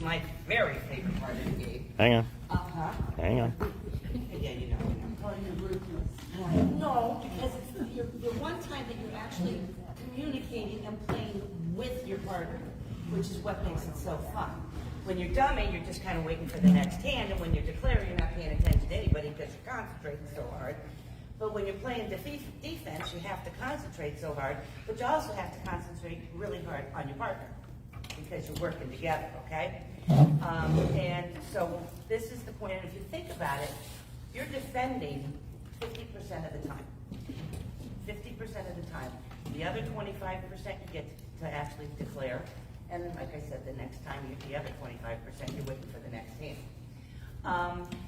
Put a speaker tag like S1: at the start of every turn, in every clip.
S1: is my very favorite part of the game.
S2: Hang on.
S1: Uh-huh.
S2: Hang on.
S1: Yeah, you know. No, because it's the one time that you're actually communicating and playing with your partner, which is what makes it so fun. When you're dummy, you're just kind of waiting for the next hand, and when you're declaring, you're not paying attention to anybody because you're concentrating so hard. But when you're playing defense, you have to concentrate so hard, but you also have to concentrate really hard on your partner because you're working together, okay? And so this is the point, and if you think about it, you're defending 50% of the time. 50% of the time. The other 25% you get to actually declare, and then like I said, the next time the other 25% you're waiting for the next hand.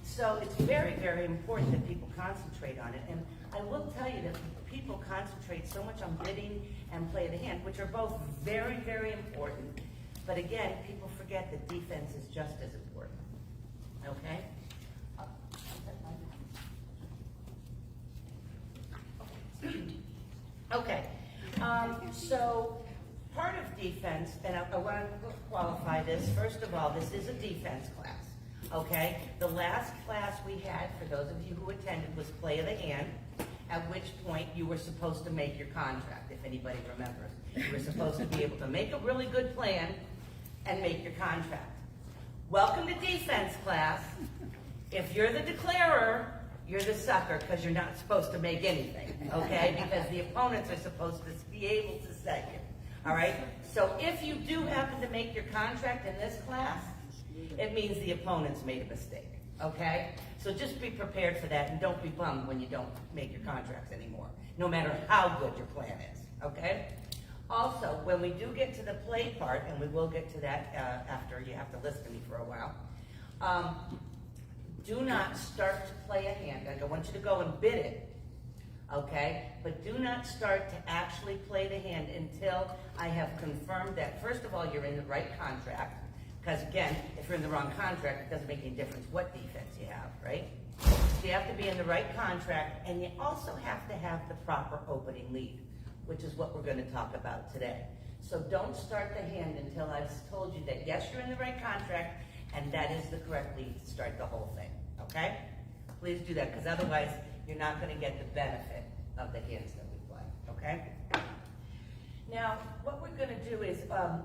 S1: So it's very, very important that people concentrate on it. And I will tell you that people concentrate so much on bidding and play of the hand, which are both very, very important. But again, people forget that defense is just as important. Okay? Okay. So part of defense, and I want to qualify this. First of all, this is a defense class. Okay, the last class we had, for those of you who attended, was play of the hand, at which point you were supposed to make your contract, if anybody remembers. You were supposed to be able to make a really good plan and make your contract. Welcome to defense class. If you're the declarer, you're the sucker because you're not supposed to make anything, okay? Because the opponents are supposed to be able to set you, all right? So if you do happen to make your contract in this class, it means the opponent's made a mistake, okay? So just be prepared for that and don't be bummed when you don't make your contracts anymore, no matter how good your plan is, okay? Also, when we do get to the play part, and we will get to that after you have to listen to me for a while, do not start to play a hand. I want you to go and bid it, okay? But do not start to actually play the hand until I have confirmed that, first of all, you're in the right contract. Because again, if you're in the wrong contract, it doesn't make any difference what defense you have, right? So you have to be in the right contract, and you also have to have the proper opening lead, which is what we're going to talk about today. So don't start the hand until I've told you that yes, you're in the right contract, and that is the correct lead to start the whole thing, okay? Please do that, because otherwise you're not going to get the benefit of the hands that we play, okay? Now, what we're going to do is,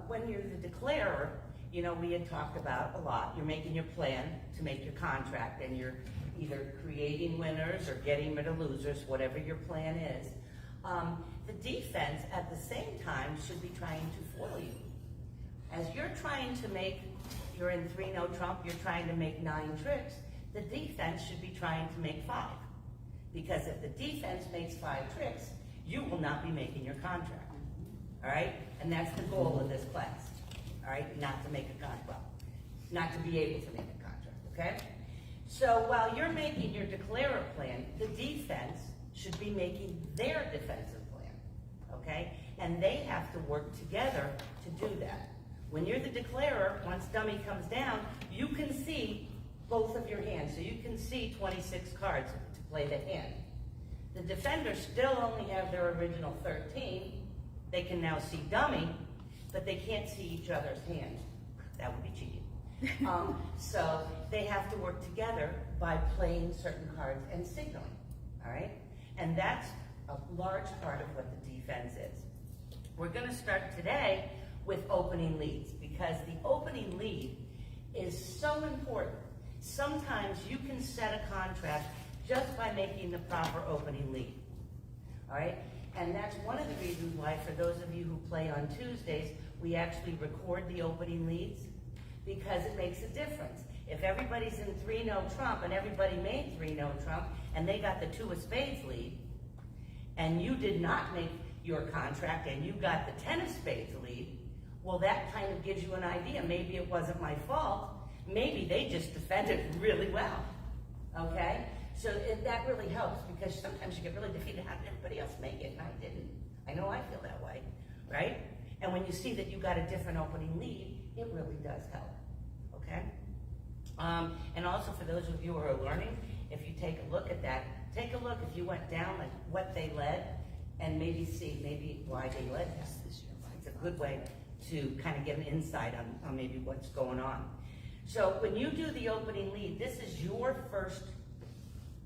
S1: when you're the declarer, you know, we had talked about a lot. You're making your plan to make your contract, and you're either creating winners or getting rid of losers, whatever your plan is. The defense, at the same time, should be trying to foil you. As you're trying to make, you're in 3-no trump, you're trying to make 9 tricks, the defense should be trying to make 5. Because if the defense makes 5 tricks, you will not be making your contract. All right? And that's the goal of this class. All right, not to make a contract, well, not to be able to make a contract, okay? So while you're making your declarer plan, the defense should be making their defensive plan, okay? And they have to work together to do that. When you're the declarer, once dummy comes down, you can see both of your hands. So you can see 26 cards to play the hand. The defenders still only have their original 13. They can now see dummy, but they can't see each other's hands. That would be cheating. So they have to work together by playing certain cards and signaling, all right? And that's a large part of what the defense is. We're gonna start today with opening leads, because the opening lead is so important. Sometimes you can set a contract just by making the proper opening lead, all right? And that's one of the reasons why, for those of you who play on Tuesdays, we actually record the opening leads, because it makes a difference. If everybody's in 3-no trump and everybody made 3-no trump and they got the 2 of spades lead, and you did not make your contract and you got the 10 of spades lead, well, that kind of gives you an idea. Maybe it wasn't my fault. Maybe they just defended really well, okay? So that really helps, because sometimes you get really defeated. How did everybody else make it and I didn't? I know I feel that way, right? And when you see that you got a different opening lead, it really does help, okay? And also for those of you who are learning, if you take a look at that, take a look if you went down, like what they led, and maybe see maybe why they led that. It's a good way to kind of get an insight on maybe what's going on. So when you do the opening lead, this is your first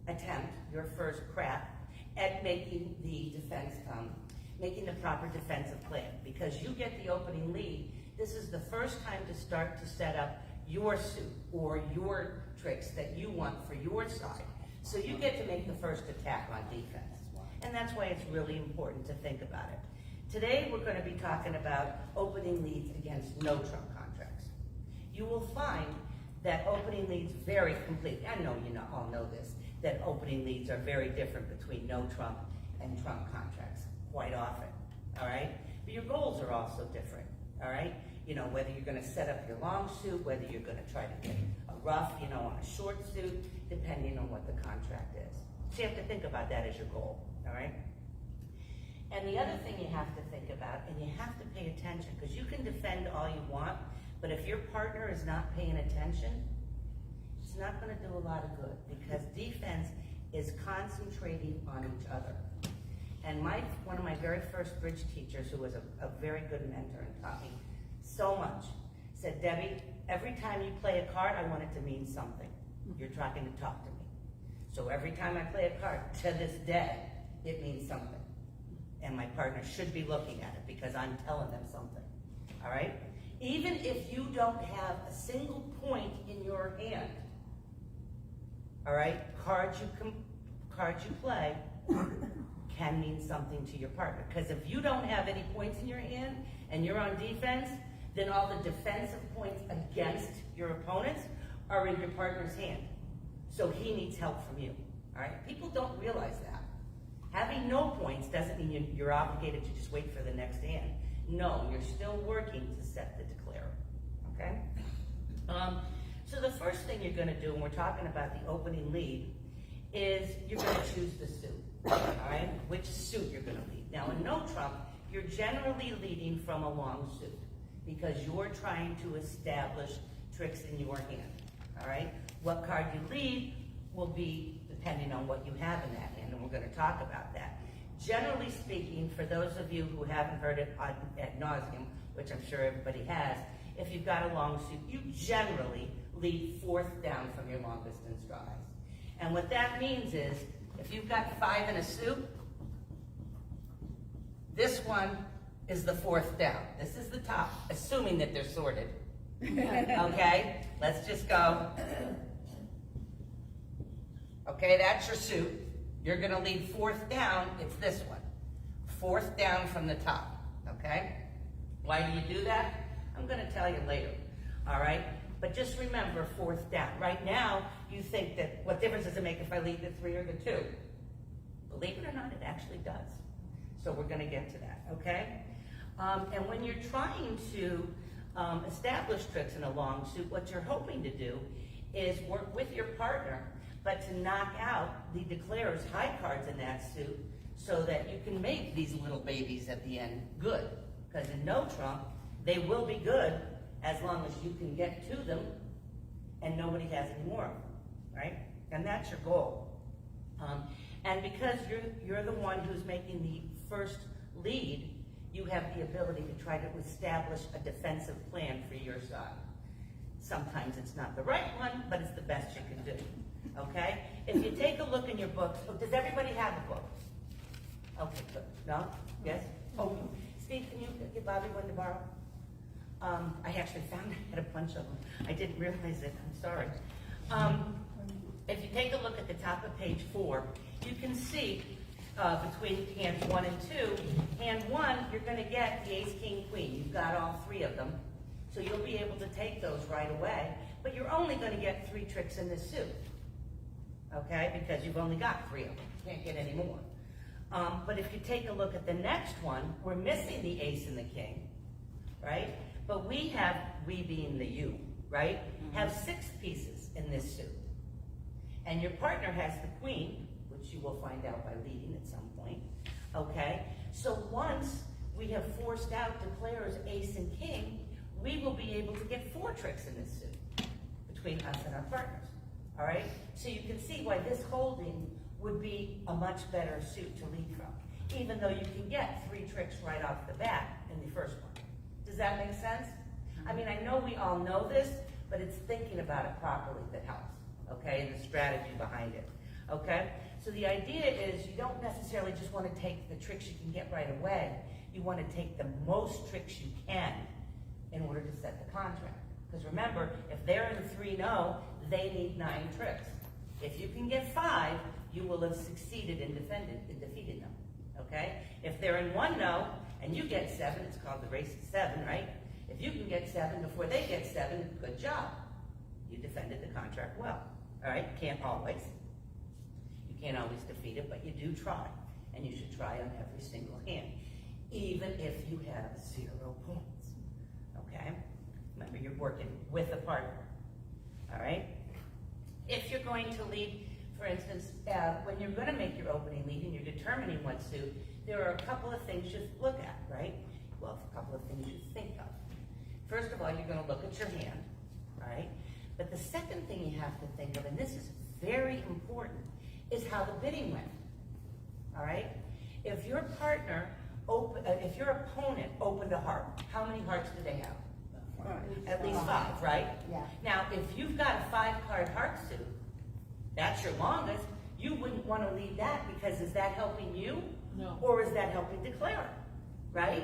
S1: attempt, your first crack at making the defense, making the proper defensive plan. Because you get the opening lead, this is the first time to start to set up your suit or your tricks that you want for your side. So you get to make the first attack on defense. And that's why it's really important to think about it. Today we're going to be talking about opening leads against no trump contracts. You will find that opening leads vary completely. I know you all know this, that opening leads are very different between no trump and trump contracts quite often, all right? But your goals are also different, all right? You know, whether you're going to set up your long suit, whether you're going to try to get a rough, on a short suit, depending on what the contract is. So you have to think about that as your goal, all right? And the other thing you have to think about, and you have to pay attention, because you can defend all you want, but if your partner is not paying attention, it's not going to do a lot of good, because defense is concentrating on each other. And one of my very first bridge teachers, who was a very good mentor and taught me so much, said, Debbie, every time you play a card, I want it to mean something. You're trying to talk to me. So every time I play a card, to this day, it means something. And my partner should be looking at it because I'm telling them something, all right? Even if you don't have a single point in your hand, all right, cards you play can mean something to your partner. Because if you don't have any points in your hand and you're on defense, then all the defensive points against your opponents are in your partner's hand. So he needs help from you, all right? People don't realize that. Having no points doesn't mean you're obligated to just wait for the next hand. No, you're still working to set the declarer, okay? So the first thing you're gonna do when we're talking about the opening lead is you're gonna choose the suit, all right? Which suit you're gonna lead. Now in no trump, you're generally leading from a long suit because you're trying to establish tricks in your hand, all right? What card you lead will be depending on what you have in that hand, and we're going to talk about that. Generally speaking, for those of you who haven't heard it ad nauseum, which I'm sure everybody has, if you've got a long suit, you generally lead fourth down from your long distance draws. And what that means is, if you've got 5 in a suit, this one is the fourth down. This is the top, assuming that they're sorted. Okay, let's just go. Okay, that's your suit. You're gonna lead fourth down, it's this one. Fourth down from the top, okay? Why do you do that? I'm gonna tell you later, all right? But just remember fourth down. Right now, you think that, what difference does it make if I lead the 3 or the 2? Believe it or not, it actually does. So we're gonna get to that, okay? And when you're trying to establish tricks in a long suit, what you're hoping to do is work with your partner, but to knock out the declarer's high cards in that suit so that you can make these little babies at the end good. Because in no trump, they will be good as long as you can get to them and nobody has any more of them, right? And that's your goal. And because you're the one who's making the first lead, you have the ability to try to establish a defensive plan for your side. Sometimes it's not the right one, but it's the best you can do. Okay? If you take a look in your books, does everybody have a book? Okay, good. No? Yes? Oh, Steve, can you get Bobby one to borrow? I actually found I had a bunch of them. I didn't realize it. I'm sorry. If you take a look at the top of page 4, you can see between hands 1 and 2, hand 1, you're going to get the ace, king, queen. You've got all 3 of them. So you'll be able to take those right away. But you're only going to get 3 tricks in this suit. Okay, because you've only got 3 of them. You can't get any more. But if you take a look at the next one, we're missing the ace and the king, right? But we being the you, right, have 6 pieces in this suit. And your partner has the queen, which you will find out by leading at some point, okay? So once we have forced out declarer's ace and king, we will be able to get 4 tricks in this suit between us and our partners. All right? So you can see why this holding would be a much better suit to lead from, even though you can get 3 tricks right off the bat in the first one. Does that make sense? I mean, I know we all know this, but it's thinking about it properly that helps, okay, and the strategy behind it, okay? So the idea is you don't necessarily just want to take the tricks you can get right away. You want to take the most tricks you can in order to set the contract. Because remember, if they're in 3-0, they need 9 tricks. If you can get 5, you will have succeeded in defeating them, okay? If they're in 1-0 and you get 7, it's called the race to 7, right? If you can get 7 before they get 7, good job. You defended the contract well, all right? Can't always. You can't always defeat it, but you do try. And you should try on every single hand, even if you have 0 points, okay? Remember, you're working with a partner, all right? If you're going to lead, for instance, when you're going to make your opening lead and you're determining what suit, there are a couple of things you look at, right? Well, a couple of things you think of. First of all, you're going to look at your hand, all right? But the second thing you have to think of, and this is very important, is how the bidding went, all right? If your partner, if your opponent opened a heart, how many hearts do they have? At least 5, right?
S2: Yeah.
S1: Now, if you've got a 5-card heart suit, that's your longest, you wouldn't want to lead that because is that helping you?
S2: No.
S1: Or is that helping declare it, right?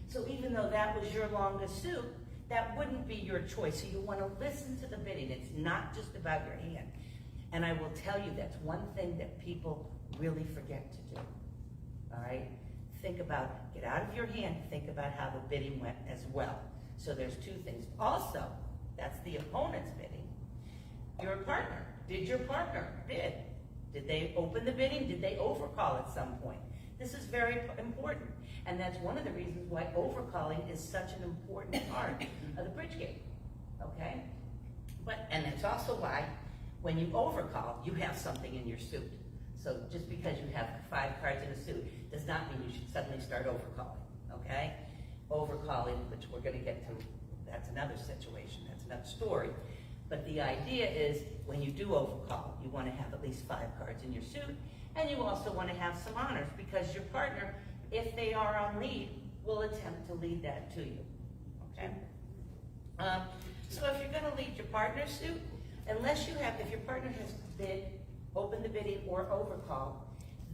S1: So even though that was your longest suit, that wouldn't be your choice. So you want to listen to the bidding. It's not just about your hand. And I will tell you, that's one thing that people really forget to do, all right? Think about, get out of your hand, think about how the bidding went as well. So there's 2 things. Also, that's the opponent's bidding. Your partner. Did your partner bid? Did they open the bidding? Did they overcall at some point? This is very important. And that's one of the reasons why overcalling is such an important part of the bridge game, okay? And that's also why when you overcall, you have something in your suit. So just because you have 5 cards in a suit does not mean you should suddenly start overcalling, okay? Overcalling, which we're going to get to, that's another situation, that's another story. But the idea is when you do overcall, you want to have at least 5 cards in your suit, and you also want to have some honors because your partner, if they are on lead, will attempt to lead that to you, okay? So if you're going to lead your partner's suit, unless you have, if your partner has bid, opened the bidding, or overcall,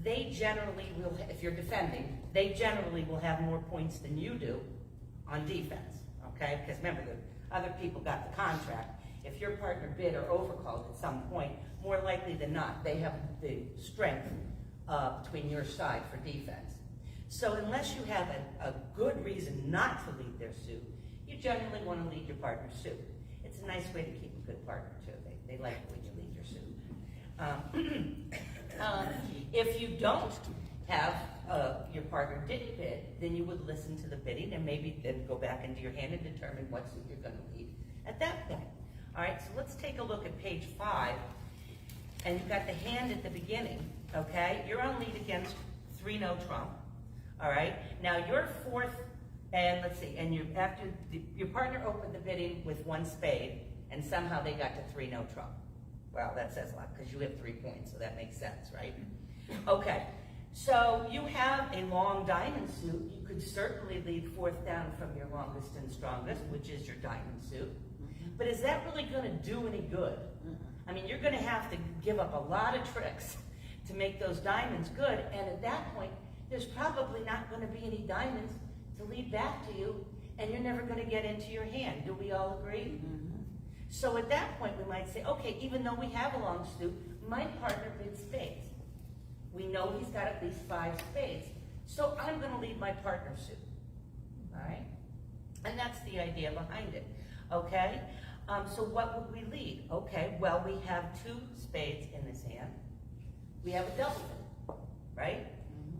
S1: they generally will, if you're defending, they generally will have more points than you do on defense, okay? Because remember, the other people got the contract. If your partner bid or overcalled at some point, more likely than not, they have the strength between your side for defense. So unless you have a good reason not to lead their suit, you generally want to lead your partner's suit. It's a nice way to keep a good partner too. They like it when you lead your suit. If you don't have, your partner didn't bid, then you would listen to the bidding and maybe then go back into your hand and determine what suit you're going to lead at that point. All right, so let's take a look at page 5. And you've got the hand at the beginning, okay? You're on lead against 3-no trump, all right? Now your 4th, and let's see, and your partner opened the bidding with 1 spade, and somehow they got to 3-no trump. Well, that says a lot, because you have 3 points, so that makes sense, right? Okay, so you have a long diamond suit. You could certainly lead 4th down from your longest and strongest, which is your diamond suit. But is that really going to do any good? I mean, you're going to have to give up a lot of tricks to make those diamonds good, and at that point, there's probably not going to be any diamonds to lead back to you, and you're never going to get into your hand. Do we all agree? So at that point, we might say, okay, even though we have a long suit, my partner bid spades. We know he's got at least 5 spades, so I'm going to lead my partner's suit, all right? And that's the idea behind it, okay? So what would we lead? Okay, well, we have 2 spades in this hand. We have a doubleton, right?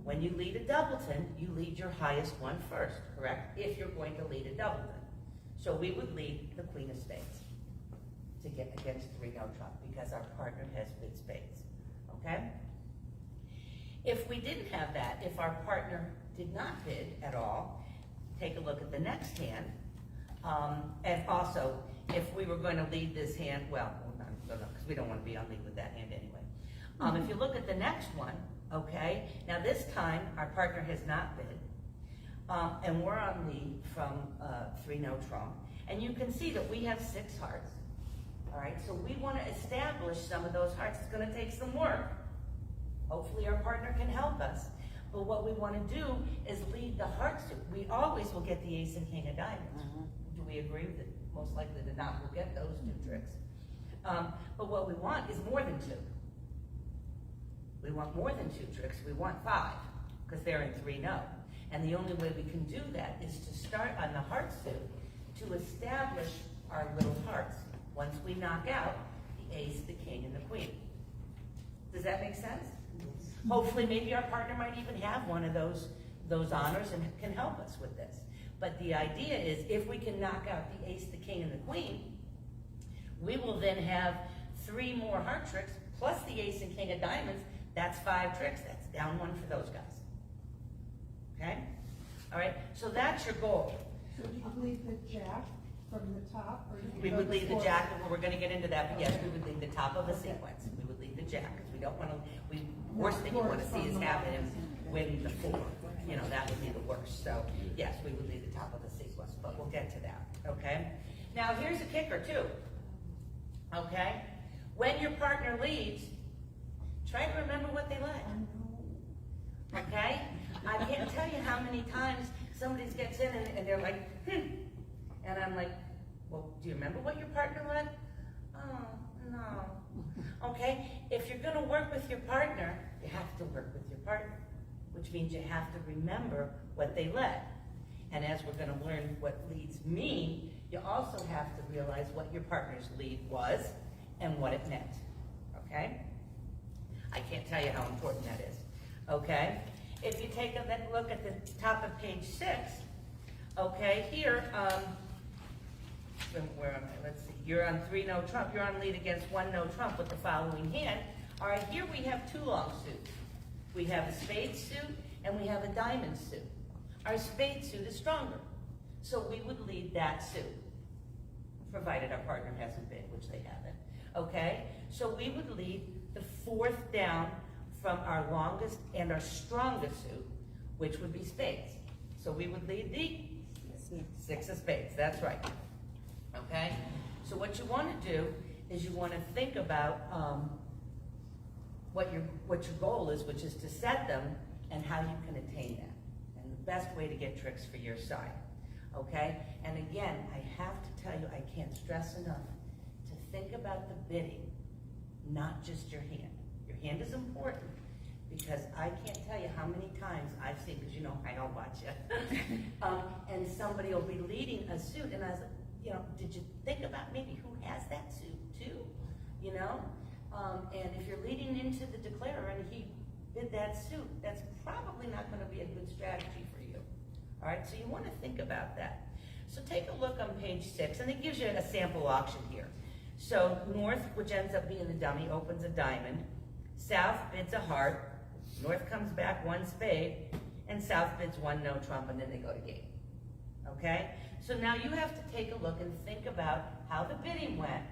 S1: When you lead a doubleton, you lead your highest one first, correct? If you're going to lead a doubleton. So we would lead the queen of spades to get against 3-no trump because our partner has bid spades, okay? If we didn't have that, if our partner did not bid at all, take a look at the next hand. And also, if we were going to lead this hand, well, no, because we don't want to be on lead with that hand anyway. If you look at the next one, okay, now this time our partner has not bid. And we're on lead from 3 no trump. And you can see that we have 6 hearts. All right, so we want to establish some of those hearts. It's going to take some work. Hopefully our partner can help us. But what we want to do is lead the heart suit. We always will get the ace and king of diamonds. Do we agree that most likely to not we'll get those 2 tricks? But what we want is more than 2. We want more than 2 tricks. We want 5, because they're in 3 no. And the only way we can do that is to start on the heart suit to establish our little hearts. Once we knock out the ace, the king, and the queen. Does that make sense? Yes. Hopefully, maybe our partner might even have one of those honors and can help us with this. But the idea is, if we can knock out the ace, the king, and the queen, we will then have 3 more heart tricks, plus the ace and king of diamonds. That's 5 tricks. That's down 1 for those guys. Okay? All right? So that's your goal.
S2: So do you leave the jack from the top? Or
S1: We would leave the jack, and we're going to get into that, but yes, we would leave the top of a sequence. We would leave the jack, because we don't want to, worst thing you want to see is have him win the 4. You know, that would be the worst. So, yes, we would leave the top of the sequence, but we'll get to that, okay? Now, here's a kicker, too, okay? When your partner leads, try to remember what they led, okay? I can't tell you how many times somebody gets in and they're like, and I'm like, well, do you remember what your partner led? Oh, no. Okay, if you're gonna work with your partner, you have to work with your partner, which means you have to remember what they led. And as we're gonna learn what leads mean, you also have to realize what your partner's lead was and what it meant, okay? I can't tell you how important that is, okay? If you take a look at the top of page 6, okay, here, where am I? Let's see. You're on 3 no trump. You're on lead against 1 no trump with the following hand. All right, here we have 2 long suits. We have a spade suit and we have a diamond suit. Our spade suit is stronger, so we would lead that suit, provided our partner hasn't bid, which they haven't. Okay, so we would lead the 4th down from our longest and our strongest suit, which would be spades. So we would lead the 6 of spades. That's right. Okay? So what you want to do is you want to think about what your goal is, which is to set them and how you can attain that. And the best way to get tricks for your side. Okay? And again, I have to tell you, I can't stress enough to think about the bidding, not just your hand. Your hand is important because I can't tell you how many times I've seen, because you know I don't watch you, and somebody will be leading a suit, and I was like, you know, did you think about maybe who has that suit too? You know? And if you're leading into the declarer and he bid that suit, that's probably not going to be a good strategy for you. All right, so you want to think about that. So take a look on page 6, and it gives you a sample auction here. So North, which ends up being the dummy, opens a diamond. South bids a heart. North comes back 1 spade, and South bids 1 no trump, and then they go to game. Okay? So now you have to take a look and think about how the bidding went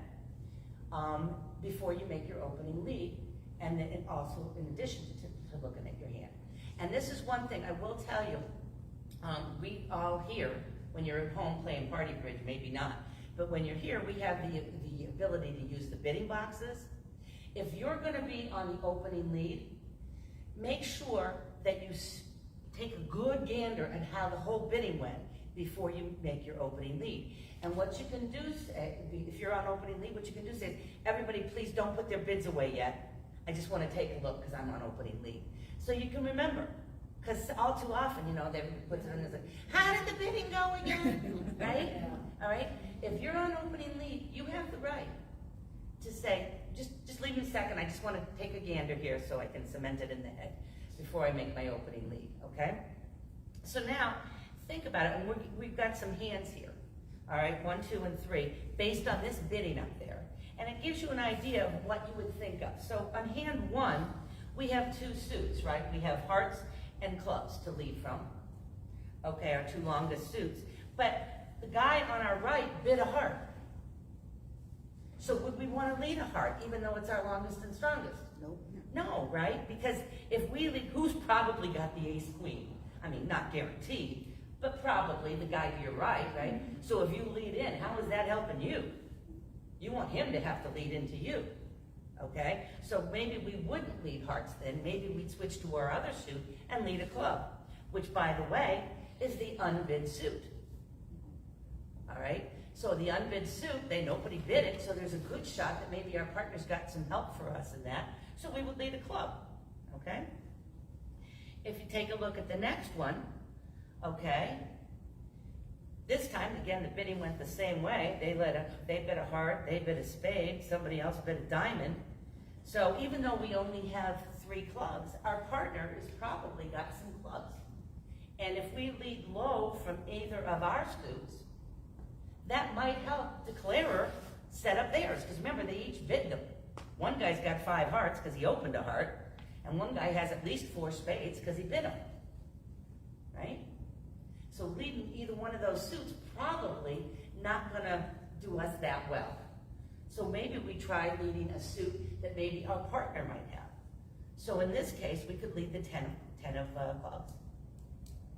S1: before you make your opening lead, and then also in addition to looking at your hand. And this is one thing I will tell you, we all here, when you're at home playing party bridge, maybe not, but when you're here, we have the ability to use the bidding boxes. If you're going to be on the opening lead, make sure that you take a good gander at how the whole bidding went before you make your opening lead. And what you can do, if you're on opening lead, what you can do is say, everybody please don't put their bids away yet. I just want to take a look because I'm on opening lead. So you can remember, because all too often, you know, everybody puts it in and it's like, how did the bidding go again? Right? Yeah. All right? If you're on opening lead, you have the right to say, just leave me a second, I just want to take a gander here so I can cement it in the head before I make my opening lead, okay? So now, think about it, and we've got some hands here, all right, 1, 2, and 3, based on this bidding up there. And it gives you an idea of what you would think of. So on hand 1, we have 2 suits, right? We have hearts and clubs to lead from, okay, our 2 longest suits. But the guy on our right bid a heart. So would we want to lead a heart, even though it's our longest and strongest?
S3: Nope.
S1: No, right? Because if we lead, who's probably got the ace queen? I mean, not guaranteed, but probably the guy to your right, right? So if you lead in, how is that helping you? You want him to have to lead into you, okay? So maybe we wouldn't lead hearts then. Maybe we'd switch to our other suit and lead a club, which, by the way, is the unbid suit, all right? So the unbid suit, nobody bid it, so there's a good shot that maybe our partner's got some help for us in that, so we would lead a club, okay? If you take a look at the next one, okay, this time, again, the bidding went the same way. They bid a heart, they bid a spade, somebody else bid a diamond. So even though we only have 3 clubs, our partner has probably got some clubs. And if we lead low from either of our suits, that might help declarer set up theirs, because remember, they each bid them. One guy's got 5 hearts because he opened a heart, and one guy has at least 4 spades because he bid them, right? So leading either one of those suits probably not gonna do us that well. So maybe we try leading a suit that maybe our partner might have. So in this case, we could lead the 10 of clubs.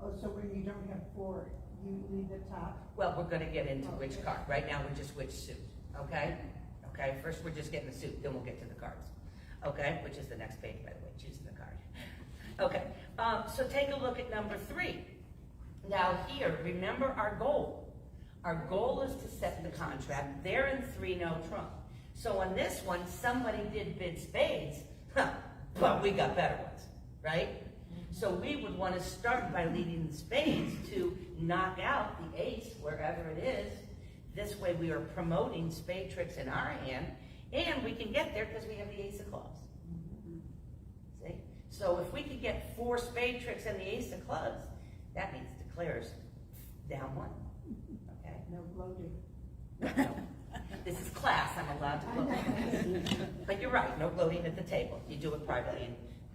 S2: Oh, so when you don't have 4, you lead the top?
S1: Well, we're gonna get into which card. Right now, we're just which suit, okay? Okay, first we're just getting the suit, then we'll get to the cards. Okay, which is the next page, by the way, choosing the card. Okay, so take a look at number 3. Now here, remember our goal. Our goal is to set the contract. They're in 3 no trump. So on this one, somebody did bid spades, but we got better ones, right? So we would want to start by leading the spades to knock out the ace wherever it is. This way we are promoting spade tricks in our hand, and we can get there because we have the ace of clubs. See? So if we could get 4 spade tricks and the ace of clubs, that means declares down 1. Okay?
S2: No gloating.
S1: No. This is class, I'm allowed to gloat. But you're right, no gloating at the table. You do it privately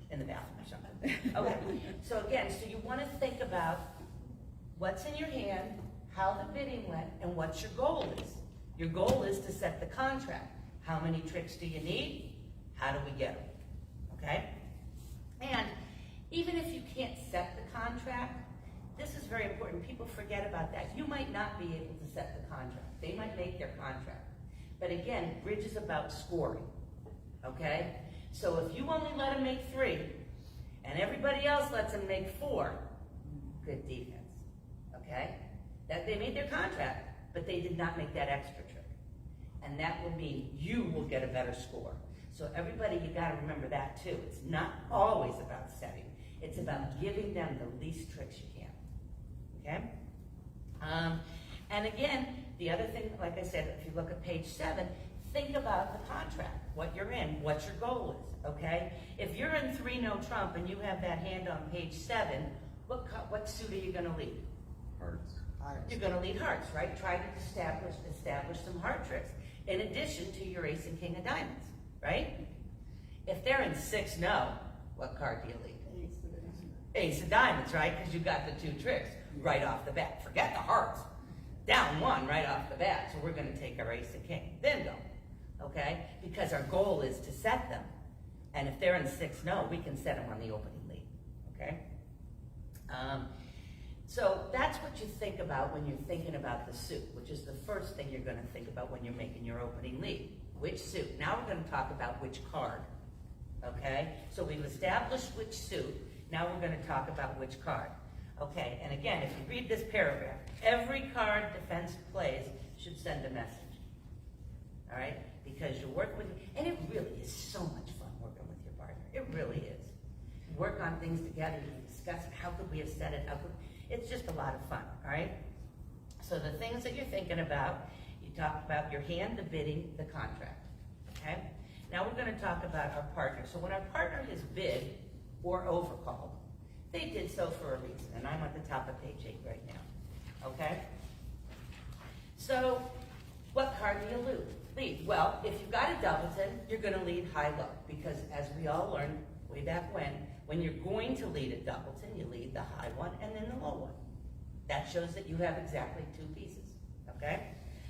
S1: in the bathroom or something. Okay, so again, so you want to think about what's in your hand, how the bidding went, and what your goal is. Your goal is to set the contract. How many tricks do you need? How do we get them? Okay? And even if you can't set the contract, this is very important. People forget about that. You might not be able to set the contract. They might make their contract. But again, bridge is about scoring. Okay? So if you only let them make 3, and everybody else lets them make 4, good defense. Okay? That they made their contract, but they did not make that extra trick. And that will mean you will get a better score. So everybody, you gotta remember that too. It's not always about setting. It's about giving them the least tricks you can. Okay? And again, the other thing, like I said, if you look at page 7, think about the contract, what you're in, what your goal is, okay? If you're in 3 no trump and you have that hand on page 7, what suit are you gonna lead?
S3: Hearts.
S1: You're gonna lead hearts, right? Try to establish some heart tricks in addition to your ace and king of diamonds, right? If they're in 6 no, what card do you lead? Ace of diamonds, right? Because you got the 2 tricks right off the bat. Forget the hearts. Down 1 right off the bat. So we're going to take our ace and king. Then go. Okay? Because our goal is to set them. And if they're in 6 no, we can set them on the opening lead. Okay? So that's what you think about when you're thinking about the suit, which is the first thing you're going to think about when you're making your opening lead. Which suit? Now we're going to talk about which card. Okay? So we've established which suit. Now we're going to talk about which card. Okay, and again, if you read this paragraph, every card defense plays should send a message. All right? Because you work with, and it really is so much fun working with your partner. It really is. You work on things together, you discuss how could we have said it, it's just a lot of fun, all right? So the things that you're thinking about, you talked about your hand, the bidding, the contract, okay? Now we're going to talk about our partner. So when our partner has bid or overcalled, they did so for a reason, and I'm at the top of page 8 right now, okay? So, what card do you lead? Well, if you've got a doubleton, you're going to lead high-low, because as we all learned way back when you're going to lead a doubleton, you lead the high one and then the low one. That shows that you have exactly 2 pieces, okay?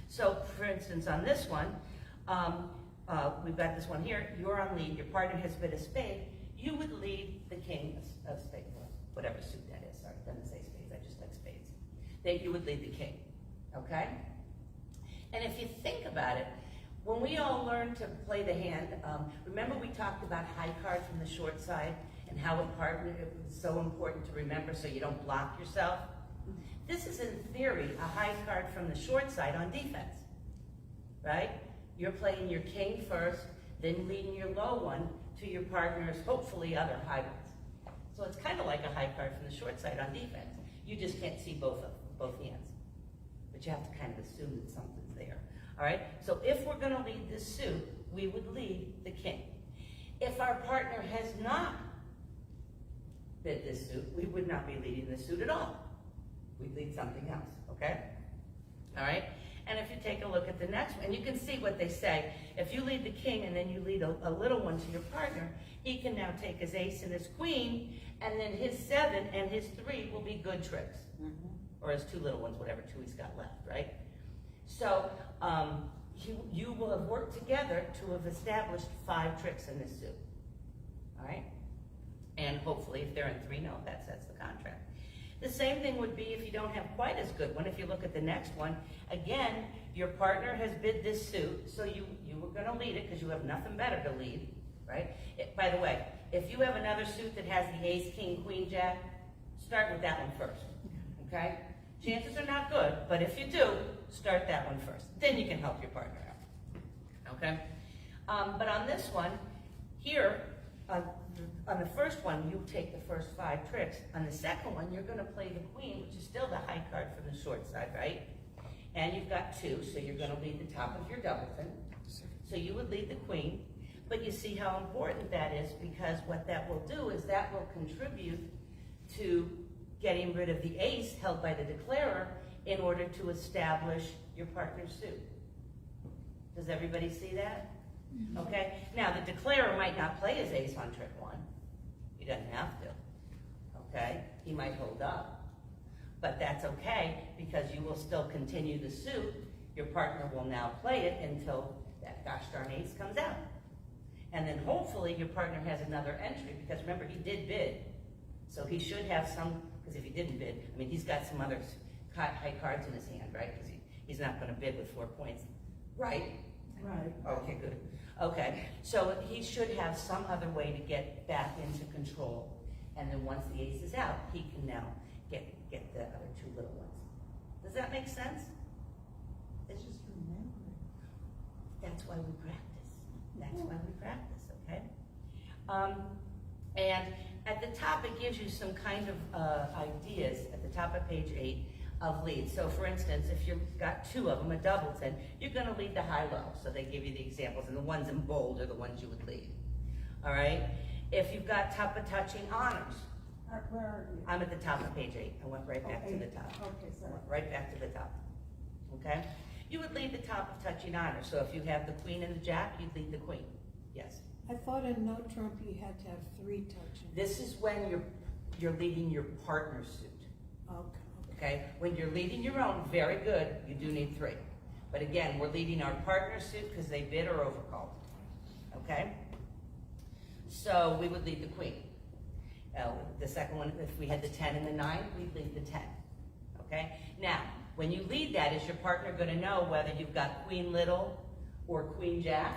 S1: So, for instance, on this one, we've got this one here, you're on lead, your partner has bid a spade, you would lead the king of spades, whatever suit that is, sorry, it doesn't say spades, I just like spades. that you would lead the king, okay? And if you think about it, when we all learned to play the hand, remember we talked about high card from the short side and how it was so important to remember so you don't block yourself? This is, in theory, a high card from the short side on defense, right? You're playing your king first, then leading your low one to your partner's, hopefully, other high ones. So it's kind of like a high card from the short side on defense. You just can't see both hands. But you have to kind of assume that something's there. All right? So if we're going to lead this suit, we would lead the king. If our partner has not bid this suit, we would not be leading this suit at all. We'd lead something else, okay? All right? And if you take a look at the next one, and you can see what they say. If you lead the king and then you lead a little one to your partner, he can now take his ace and his queen, and then his 7 and his 3 will be good tricks. Or his 2 little ones, whatever 2 he's got left, right? So you will have worked together to have established 5 tricks in this suit, all right? And hopefully, if they're in 3, that sets the contract. The same thing would be if you don't have quite as good one. If you look at the next one, again, your partner has bid this suit, so you were going to lead it because you have nothing better to lead, right? By the way, if you have another suit that has the ace, king, queen, jack, start with that one first, okay? Chances are not good, but if you do, start that one first. Then you can help your partner out, okay? But on this one, here, on the first one, you take the first 5 tricks. On the second one, you're going to play the queen, which is still the high card from the short side, right? And you've got 2, so you're going to lead the top of your doubleton. So you would lead the queen. But you see how important that is, because what that will do is that will contribute to getting rid of the ace held by the declarer in order to establish your partner's suit. Does everybody see that? Okay? Now, the declarer might not play his ace on trick 1. He doesn't have to. Okay? He might hold up. But that's okay, because you will still continue the suit. Your partner will now play it until that gosh darn ace comes out. And then hopefully your partner has another entry, because remember, he did bid. So he should have some, because if he didn't bid, I mean, he's got some other high cards in his hand, right? Because he's not going to bid with 4 points. Right?
S2: Right.
S1: Okay, good. Okay, so he should have some other way to get back into control. And then once the ace is out, he can now get the other 2 little ones. Does that make sense?
S2: It's just remembering.
S1: That's why we practice. That's why we practice, okay? And at the top, it gives you some kind of ideas at the top of page 8 of leads. So for instance, if you've got 2 of them, a doubleton, you're going to lead the high-low. So they give you the examples, and the ones in bold are the ones you would lead. All right? If you've got top of touching honors,
S2: Where are you?
S1: I'm at the top of page 8. I went right back to the top.
S2: Okay,
S1: I
S2: sorry.
S1: went right back to the top. Okay? You would lead the top of touching honors. So if you have the queen and the jack, you'd lead the queen. Yes?
S3: I thought in no trump you had to have 3 touching.
S1: This is when you're leading your partner's suit.
S3: Okay.
S1: Okay? When you're leading your own, very good, you do need 3. But again, we're leading our partner's suit because they bid or overcalled. Okay? So we would lead the queen. The second one, if we had the 10 and the 9, we'd lead the 10. Okay? Now, when you lead that, is your partner going to know whether you've got queen little or queen jack?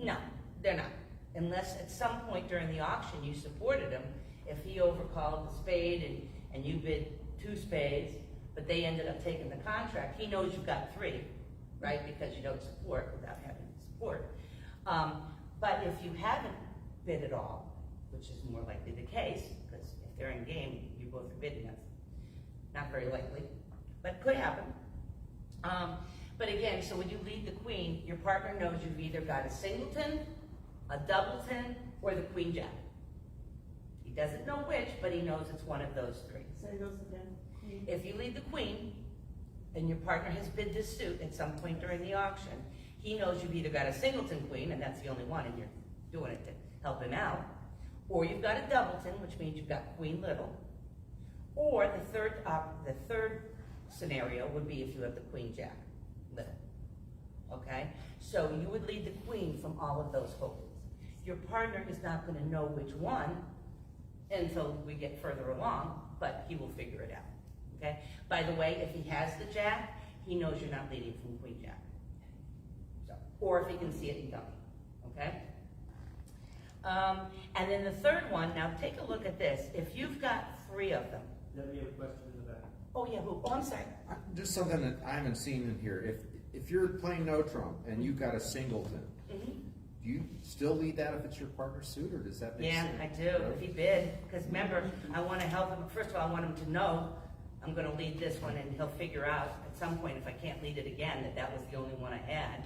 S1: No, they're not. Unless at some point during the auction you supported him. If he overcalled the spade and you bid 2 spades, but they ended up taking the contract, he knows you've got 3, right? Because you don't support without having support. But if you haven't bid at all, which is more likely the case, because if they're in game, you both are bidding, that's not very likely, but it could happen. But again, so when you lead the queen, your partner knows you've either got a singleton, a doubleton, or the queen jack. He doesn't know which, but he knows it's one of those 3.
S2: Say those again. Queen.
S1: If you lead the queen, and your partner has bid this suit at some point during the auction, he knows you've either got a singleton queen, and that's the only one, and you're doing it to help him out, or you've got a doubleton, which means you've got queen little, or the third scenario would be if you have the queen jack little. Okay? So you would lead the queen from all of those holdings. Your partner is not going to know which one until we get further along, but he will figure it out. okay? By the way, if he has the jack, he knows you're not leading from queen jack. So, or if he can see it in dummy, okay? And then the third one, now take a look at this. If you've got 3 of them.
S4: Then we have a question in the back.
S1: Oh yeah, who? Oh, I'm sorry.
S5: Just something that I haven't seen in here. If you're playing no trump and you've got a singleton,
S1: Mhm.
S5: do you still lead that if it's your partner's suit, or does that make
S1: Yeah,
S5: sense?
S1: I do, if he bid, because remember, I want to help him, first of all, I want him to know I'm gonna lead this one, and he'll figure out at some point, if I can't lead it again, that that was the only one I had,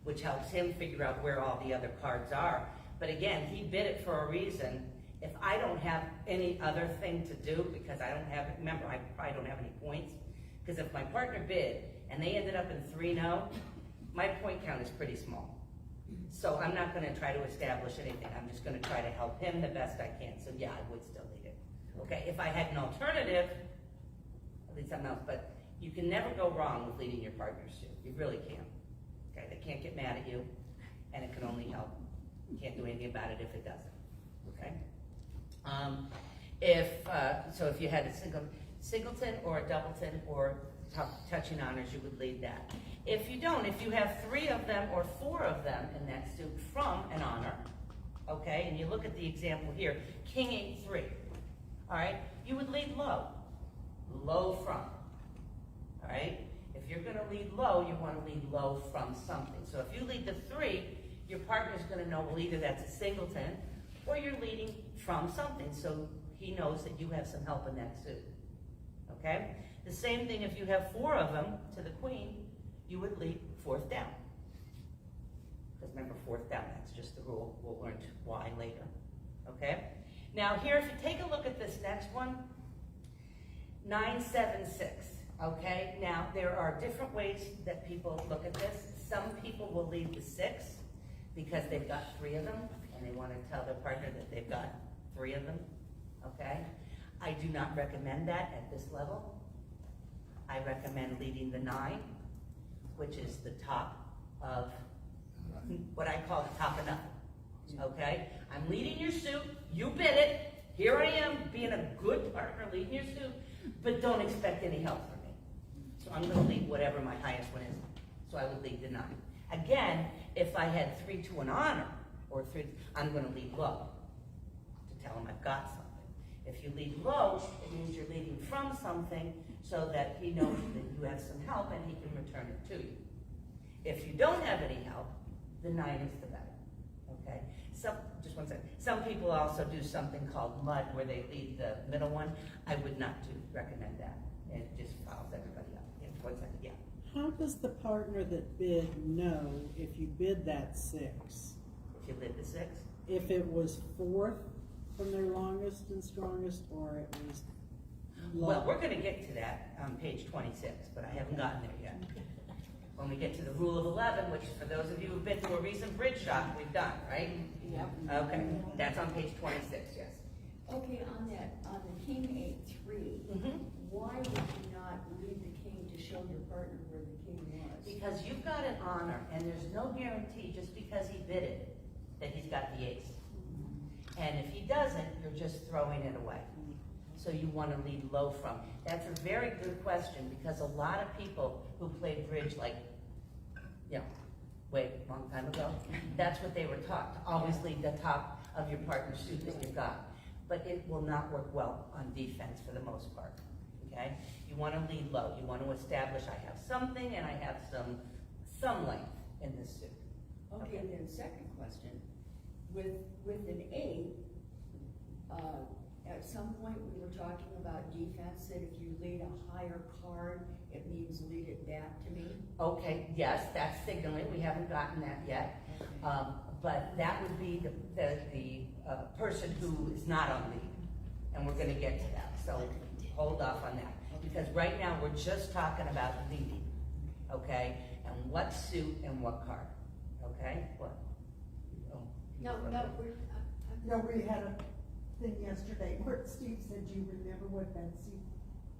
S1: which helps him figure out where all the other cards are. But again, he bid it for a reason. If I don't have any other thing to do, because I don't have, remember, I probably don't have any points, because if my partner bid, and they ended up in 3-0, my point count is pretty small. So I'm not gonna try to establish anything, I'm just gonna try to help him the best I can, so yeah, I would still lead it. Okay, if I had an alternative, I'd lead something else, but you can never go wrong with leading your partner's suit, you really can't. Okay, they can't get mad at you, and it can only help. You can't do anything about it if it doesn't, okay? So if you had a singleton or a doubleton or touching honors, you would lead that. If you don't, if you have 3 of them or 4 of them in that suit from an honor, okay, and you look at the example here, king 8-3, all right, you would lead low, low from, all right? If you're gonna lead low, you wanna lead low from something. So if you lead the 3, your partner's gonna know, well, either that's a singleton or you're leading from something, so he knows that you have some help in that suit, okay? The same thing if you have 4 of them to the queen, you would lead 4th down. Because remember, 4th down, that's just the rule. We'll learn why later, okay? Now here, if you take a look at this next one, 9-7-6, okay? Now, there are different ways that people look at this. Some people will lead the 6 because they've got 3 of them, and they want to tell their partner that they've got 3 of them, okay? I do not recommend that at this level. I recommend leading the 9, which is the top of what I call the top of nothing, okay? I'm leading your suit, you bid it, here I am being a good partner leading your suit, but don't expect any help from me. So I'm gonna lead whatever my highest one is, so I would lead the 9. Again, if I had 3 to an honor, or 3, I'm gonna lead low, to tell him I've got something. If you lead low, it means you're leading from something, so that he knows that you have some help and he can return it to you. If you don't have any help, the 9 is the better, okay? Just one second. Some people also do something called mud, where they lead the middle one. I would not recommend that. It just fouls everybody up. Yeah, 1 second, yeah.
S6: How does the partner that bid know if you bid that 6?
S1: If you lead the 6,
S6: If it was 4th from their longest and strongest, or it was low?
S1: well, we're gonna get to that on page 26, but I haven't gotten there yet. When we get to the rule of 11, which for those of you who've been to a recent bridge shop, we've done, right?
S7: Yep.
S1: Okay, that's on page 26, yes.
S7: Okay, on the king 8-3, why would you not lead the king to show your partner where the king was?
S1: Because you've got an honor, and there's no guarantee just because he bid it, that he's got the ace. And if he doesn't, you're just throwing it away. So you want to lead low from. That's a very good question, because a lot of people who played bridge, like, long time ago, that's what they were taught, to always lead the top of your partner's suit that you've got. But it will not work well on defense for the most part, okay? You want to lead low. You want to establish, I have something and I have some length in this suit.
S7: Okay, and then second question, with an 8, at some point we were talking about defense, that if you lead a higher card, it means lead it back to me.
S1: Okay, yes, that's signaling. We haven't gotten that yet. But that would be the person who is not on lead. And we're gonna get to that, so hold off on that. Because right now, we're just talking about leading, okay? And what suit and what card, okay? What? Oh.
S7: No,
S2: We had a thing yesterday where Steve said, you remember what Betsy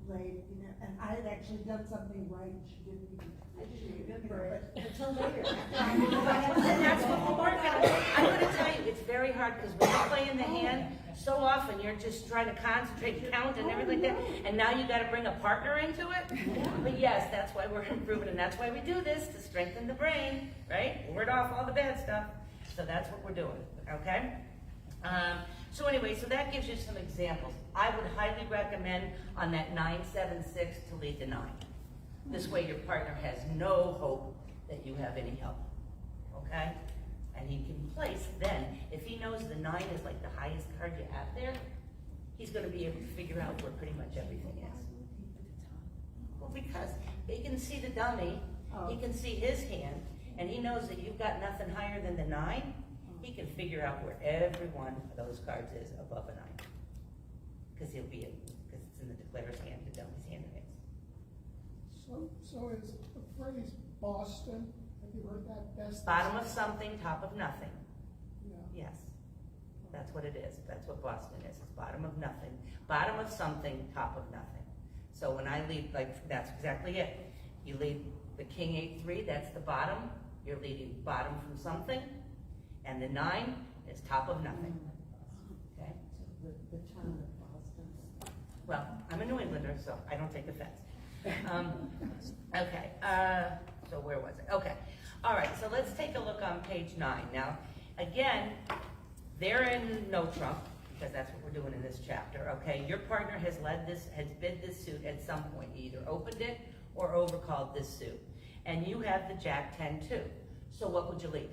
S2: laid, and I had actually done something right, and she didn't even.
S7: I didn't remember it until later.
S1: And that's what we'll work out. I'm gonna tell you, it's very hard, because when you play in the hand, so often you're just trying to concentrate and count and everything like that, and now you gotta bring a partner into it? But yes, that's why we're improving, and that's why we do this, to strengthen the brain, right? Ward off all the bad stuff. So that's what we're doing, okay? So anyway, so that gives you some examples. I would highly recommend on that 976 to lead the 9. This way your partner has no hope that you have any help, okay? And he can place then, if he knows the 9 is like the highest card you have there, he's gonna be able to figure out where pretty much everything is. Well, because he can see the dummy, he can see his hand, and he knows that you've got nothing higher than the 9, he can figure out where every one of those cards is above a 9. Because it's in the declarer's hand, the dummy's hand it is.
S4: So is the phrase Boston, have you heard that best?
S1: Bottom of something, top of nothing.
S4: Yeah.
S1: Yes, that's what it is. That's what Boston is. It's bottom of nothing. Bottom of something, top of nothing. So when I lead, like, that's exactly it. You lead the king 8-3, that's the bottom. You're leading bottom from something. And the 9 is top of nothing. Okay?
S6: The town of Boston.
S1: Well, I'm a New Englander, so I don't take offense. Okay, so where was it? Okay, all right, so let's take a look on page 9. Now, again, they're in no trump, because that's what we're doing in this chapter, okay? Your partner has bid this suit at some point. He either opened it or overcalled this suit. And you have the Jack 10-2. So what would you lead?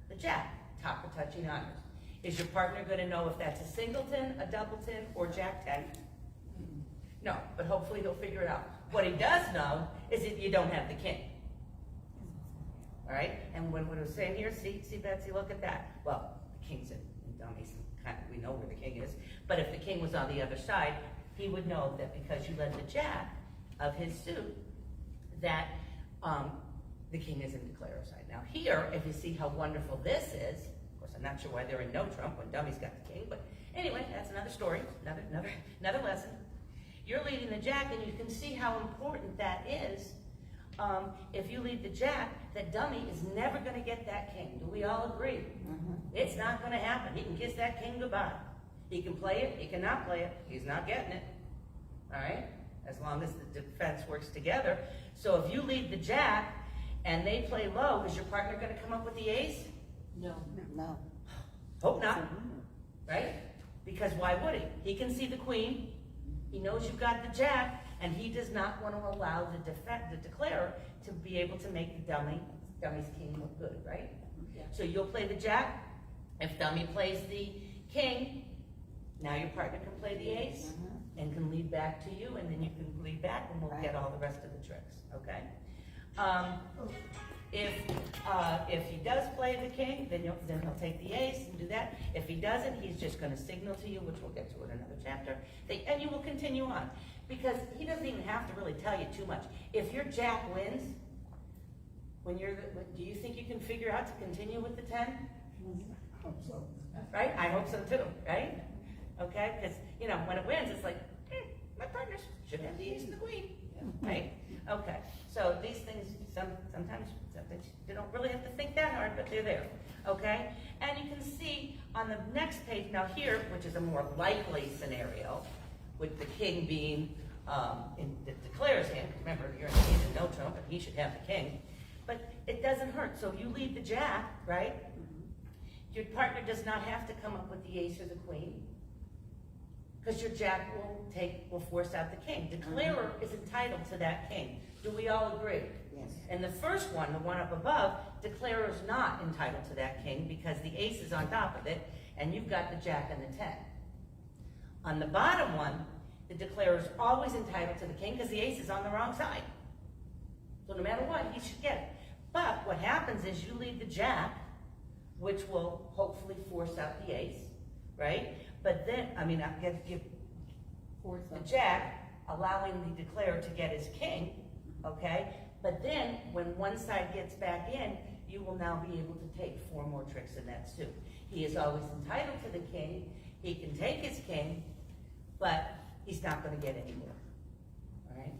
S1: The Jack, top of touching honors. Is your partner gonna know if that's a singleton, a doubleton, or Jack 10? No, but hopefully they'll figure it out. What he does know is that you don't have the king. All right, and what I was saying here, see Betsy, look at that. Well, the king's in dummies, we know where the king is, but if the king was on the other side, he would know that because you led the Jack of his suit, that the king is in declarer's side. Now here, if you see how wonderful this is, of course I'm not sure why they're in no trump when dummy's got the king, but anyway, that's another story, another lesson. You're leading the Jack, and you can see how important that is. If you lead the Jack, that dummy is never going to get that king. Do we all agree? It's not going to happen. He can kiss that king goodbye. He can play it, he cannot play it, he's not getting it. All right? As long as the defense works together. So if you lead the Jack, and they play low, is your partner going to come up with the ace?
S6: No.
S1: Hope not, right? Because why would he? He can see the queen, he knows you've got the Jack, and he does not want to allow the declarer to be able to make the dummy's king look good, right?
S6: Yeah.
S1: So you'll play the Jack. If dummy plays the king, now your partner can play the ace and can lead back to you, and then you can lead back, and we'll get all the rest of the tricks, okay? If he does play the king, then he'll take the ace and do that. If he doesn't, he's just going to signal to you, which we'll get to in another chapter, and you will continue on. Because he doesn't even have to really tell you too much. If your Jack wins, do you think you can figure out to continue with the 10?
S4: Hope so.
S1: Right? I hope so too, right? Okay? Because, when it wins, it's like, my partners should have the ace and the queen, right? Okay, so these things, sometimes you don't really have to think that hard, but they're there, okay? And you can see on the next page, now here, which is a more likely scenario, with the king being in the declarer's hand. Remember, he's in no trump, and he should have the king. But it doesn't hurt. So you lead the Jack, right? Your partner does not have to come up with the ace or the queen, because your Jack will force out the king. Declarer is entitled to that king. Do we all agree?
S6: Yes.
S1: And the first one, the one up above, declarer is not entitled to that king because the ace is on top of it, and you've got the Jack and the 10. On the bottom one, the declarer is always entitled to the king because the ace is on the wrong side. So no matter what, he should get it. But what happens is you lead the Jack, which will hopefully force out the ace, right? But then, I have to give the Jack, allowing the declarer to get his king, okay? But then, when one side gets back in, you will now be able to take 4 more tricks in that suit. He is always entitled to the king. He can take his king, but he's not going to get any more, all right?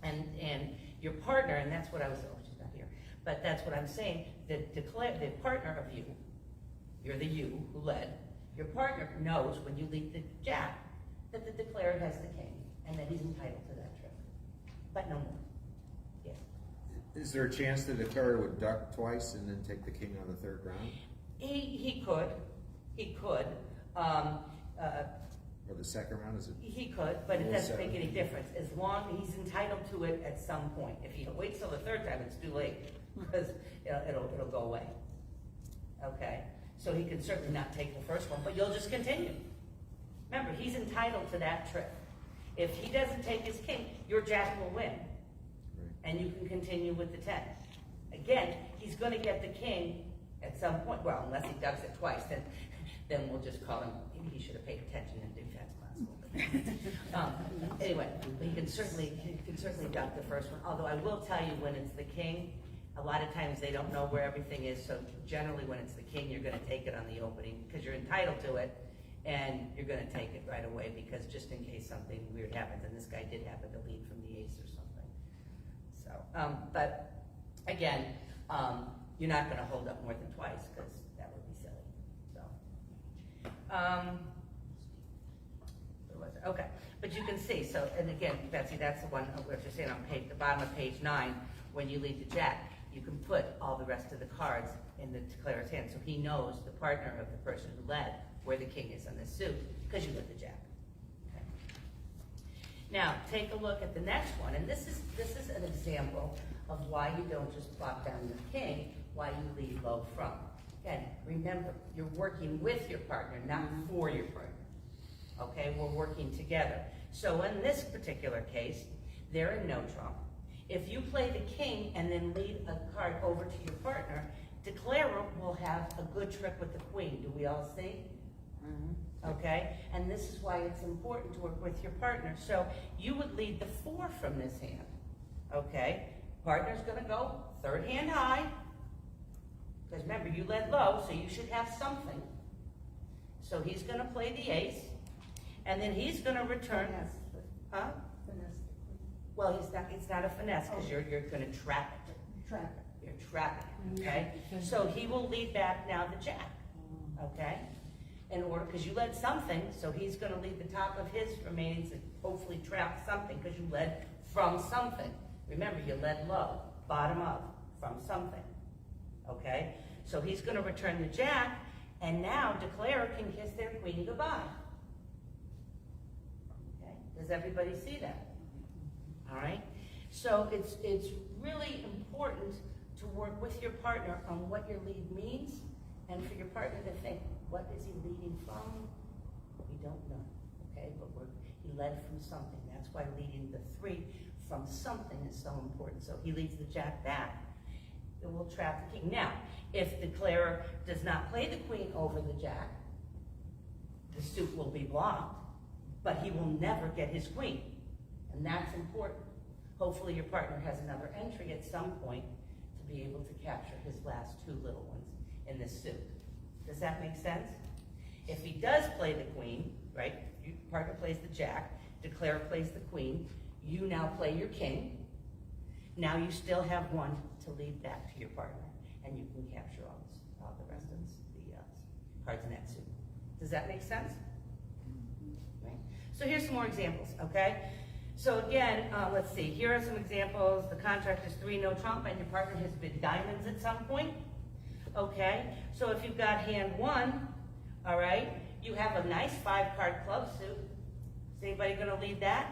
S1: And your partner, and that's what I was, she's not here, but that's what I'm saying, the partner of you, you're the you who led, Your partner knows when you lead the jack that the declarer has the king and that he's entitled to that trick, but no more. Yes.
S5: Is there a chance the declarer would duck twice and then take the king on the third round?
S1: He could.
S5: Or the second round, is it?
S1: He could, but it
S5: Rule
S1: doesn't make
S5: 7.
S1: any difference, as long, he's entitled to it at some point. If he waits till the third time, it's too late, because it'll go away. Okay, so he can certainly not take the first one, but you'll just continue. Remember, he's entitled to that trick. If he doesn't take his king, your jack will win, and you can continue with the 10. Again, he's gonna get the king at some point, well, unless he ducks it twice, then we'll just call him, maybe he should have paid attention in defense class. Anyway, but he can certainly duck the first one, although I will tell you, when it's the king, a lot of times they don't know where everything is, so generally when it's the king, you're gonna take it on the opening, because you're entitled to it, and you're gonna take it right away, because just in case something weird happens, and this guy did happen to lead from the ace or something. So, but again, you're not gonna hold up more than twice, because that would be silly, so. Where was it? Okay, but you can see, so, and again, Betsy, that's the one, what you're saying on the bottom of page 9, when you lead the jack, you can put all the rest of the cards in the declarer's hand, so he knows the partner of the person who led where the king is on this suit, because you led the jack. Okay. Now, take a look at the next one, and this is an example of why you don't just plop down your king, why you lead low from. Again, remember, you're working with your partner, not for your partner. Okay, we're working together. So in this particular case, they're in no trump. If you play the king and then lead a card over to your partner, declarer will have a good trick with the queen. Do we all see? Okay, and this is why it's important to work with your partner. So you would lead the 4 from this hand. Okay, partner's gonna go third hand high, because remember, you led low, so you should have something. So he's gonna play the ace, and then he's gonna return, huh?
S2: Finesse the queen.
S1: Well, it's not a finesse, because you're gonna trap it.
S2: Trap it.
S1: You're trapping, okay? So he will lead back now the jack, okay? In order, because you led something, so he's gonna lead the top of his remains and hopefully trap something, because you led from something. Remember, you led low, bottom up, from something, okay? So he's gonna return the jack, and now declarer can kiss their queen goodbye. Okay, does everybody see that? All right, so it's really important to work with your partner on what your lead means, and for your partner to think, what is he leading from? We don't know, okay, but he led from something. That's why leading the 3 from something is so important. So he leads the jack back, it will trap the king. Now, if the declarer does not play the queen over the jack, the suit will be blocked, but he will never get his queen, and that's important. Hopefully your partner has another entry at some point to be able to capture his last 2 little ones in this suit. Does that make sense? If he does play the queen, right, your partner plays the jack, declarer plays the queen, you now play your king. Now you still have 1 to lead back to your partner, and you can capture all the rest of the cards in that suit. Does that make sense? Right. So here's some more examples, okay? So again, let's see, here are some examples. The contract is 3 no trump, and your partner has bid diamonds at some point. Okay, so if you've got hand 1, all right, you have a nice 5-card club suit. Is anybody gonna lead that?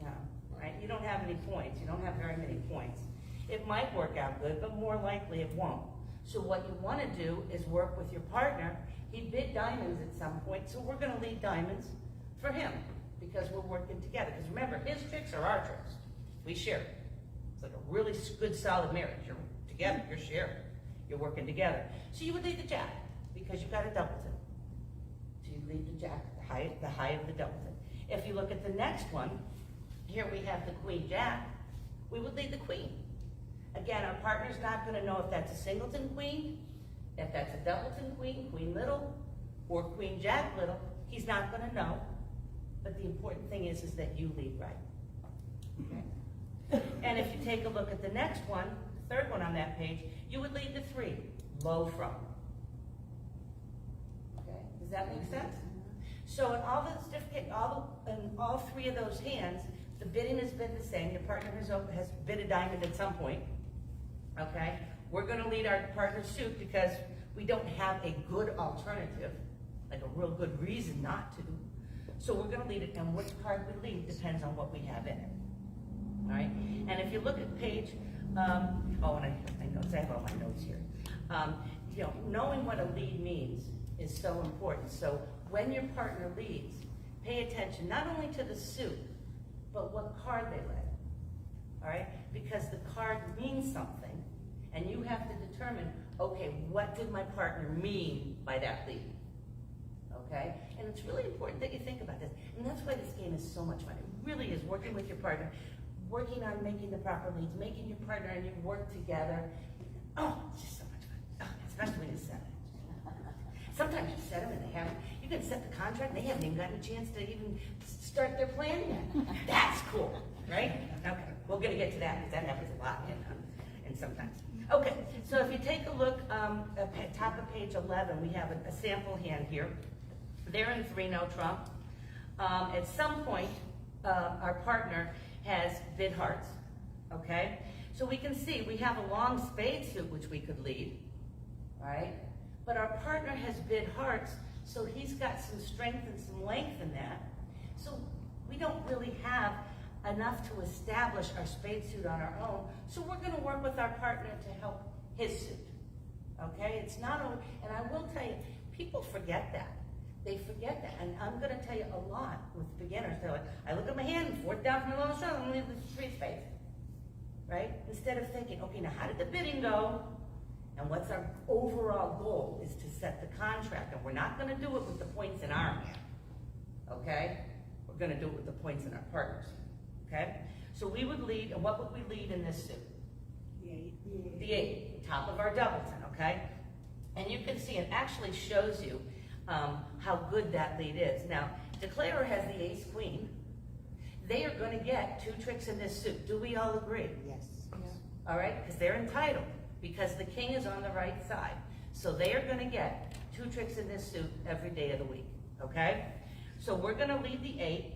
S1: No, right, you don't have any points. You don't have very many points. It might work out good, but more likely it won't. So what you wanna do is work with your partner. He bid diamonds at some point, so we're gonna lead diamonds for him, because we're working together. Because remember, his tricks are our tricks. We share. It's like a really good, solid marriage. You're together, you're sharing, you're working together. So you would lead the jack, because you've got a doubleton. So you lead the jack, the high of the doubleton. If you look at the next one, here we have the queen jack, we would lead the queen. Again, our partner's not gonna know if that's a singleton queen, if that's a doubleton queen, queen little, or queen jack little. He's not gonna know, but the important thing is that you lead right. Okay? And if you take a look at the next one, the 3rd one on that page, you would lead the 3, low from. Does that make sense? So in all those different, in all three of those hands, the bidding has been the same. Your partner has bid a diamond at some point, okay? We're gonna lead our partner's suit because we don't have a good alternative, like a real good reason not to. So we're gonna lead it, and which card we lead depends on what we have in it, all right? And if you look at page, and I have all my notes here. You know, knowing what a lead means is so important. So when your partner leads, pay attention not only to the suit, but what card they led, all right? Because the card means something, and you have to determine, okay, what did my partner mean by that lead, okay? And it's really important that you think about this, and that's why this game is so much fun. It really is working with your partner, working on making the proper leads, making your partner and you work together. Oh, it's just so much fun, especially when you set it. Sometimes you set them and they haven't, you can set the contract and they haven't even gotten a chance to even start their plan yet. That's cool, right? Okay, we're gonna get to that because that happens a lot and sometimes. Okay, so if you take a look at top of page 11, we have a sample hand here. They're in 3 no trump. At some point, our partner has bid hearts, okay? So we can see we have a long spade suit which we could lead, right? But our partner has bid hearts, so he's got some strength and some length in that. So we don't really have enough to establish our spade suit on our own, so we're gonna work with our partner to help his suit, okay? It's not only, and I will tell you, people forget that. They forget that, and I'm gonna tell you a lot with beginners. They're like, I look at my hand, 4th down from the lowest round, I'm gonna leave the 3 spades, right? Instead of thinking, okay, now how did the bidding go? And what's our overall goal is to set the contract, and we're not gonna do it with the points in our hand, okay? We're gonna do it with the points in our partners, okay? So we would lead, and what would we lead in this suit? The 8, top of our doubleton, okay? And you can see, it actually shows you how good that lead is. Now, declarer has the ace queen. They are gonna get 2 tricks in this suit. Do we all agree?
S6: Yes.
S1: All right, because they're entitled, because the king is on the right side. So they are gonna get 2 tricks in this suit every day of the week, okay? So we're gonna lead the 8,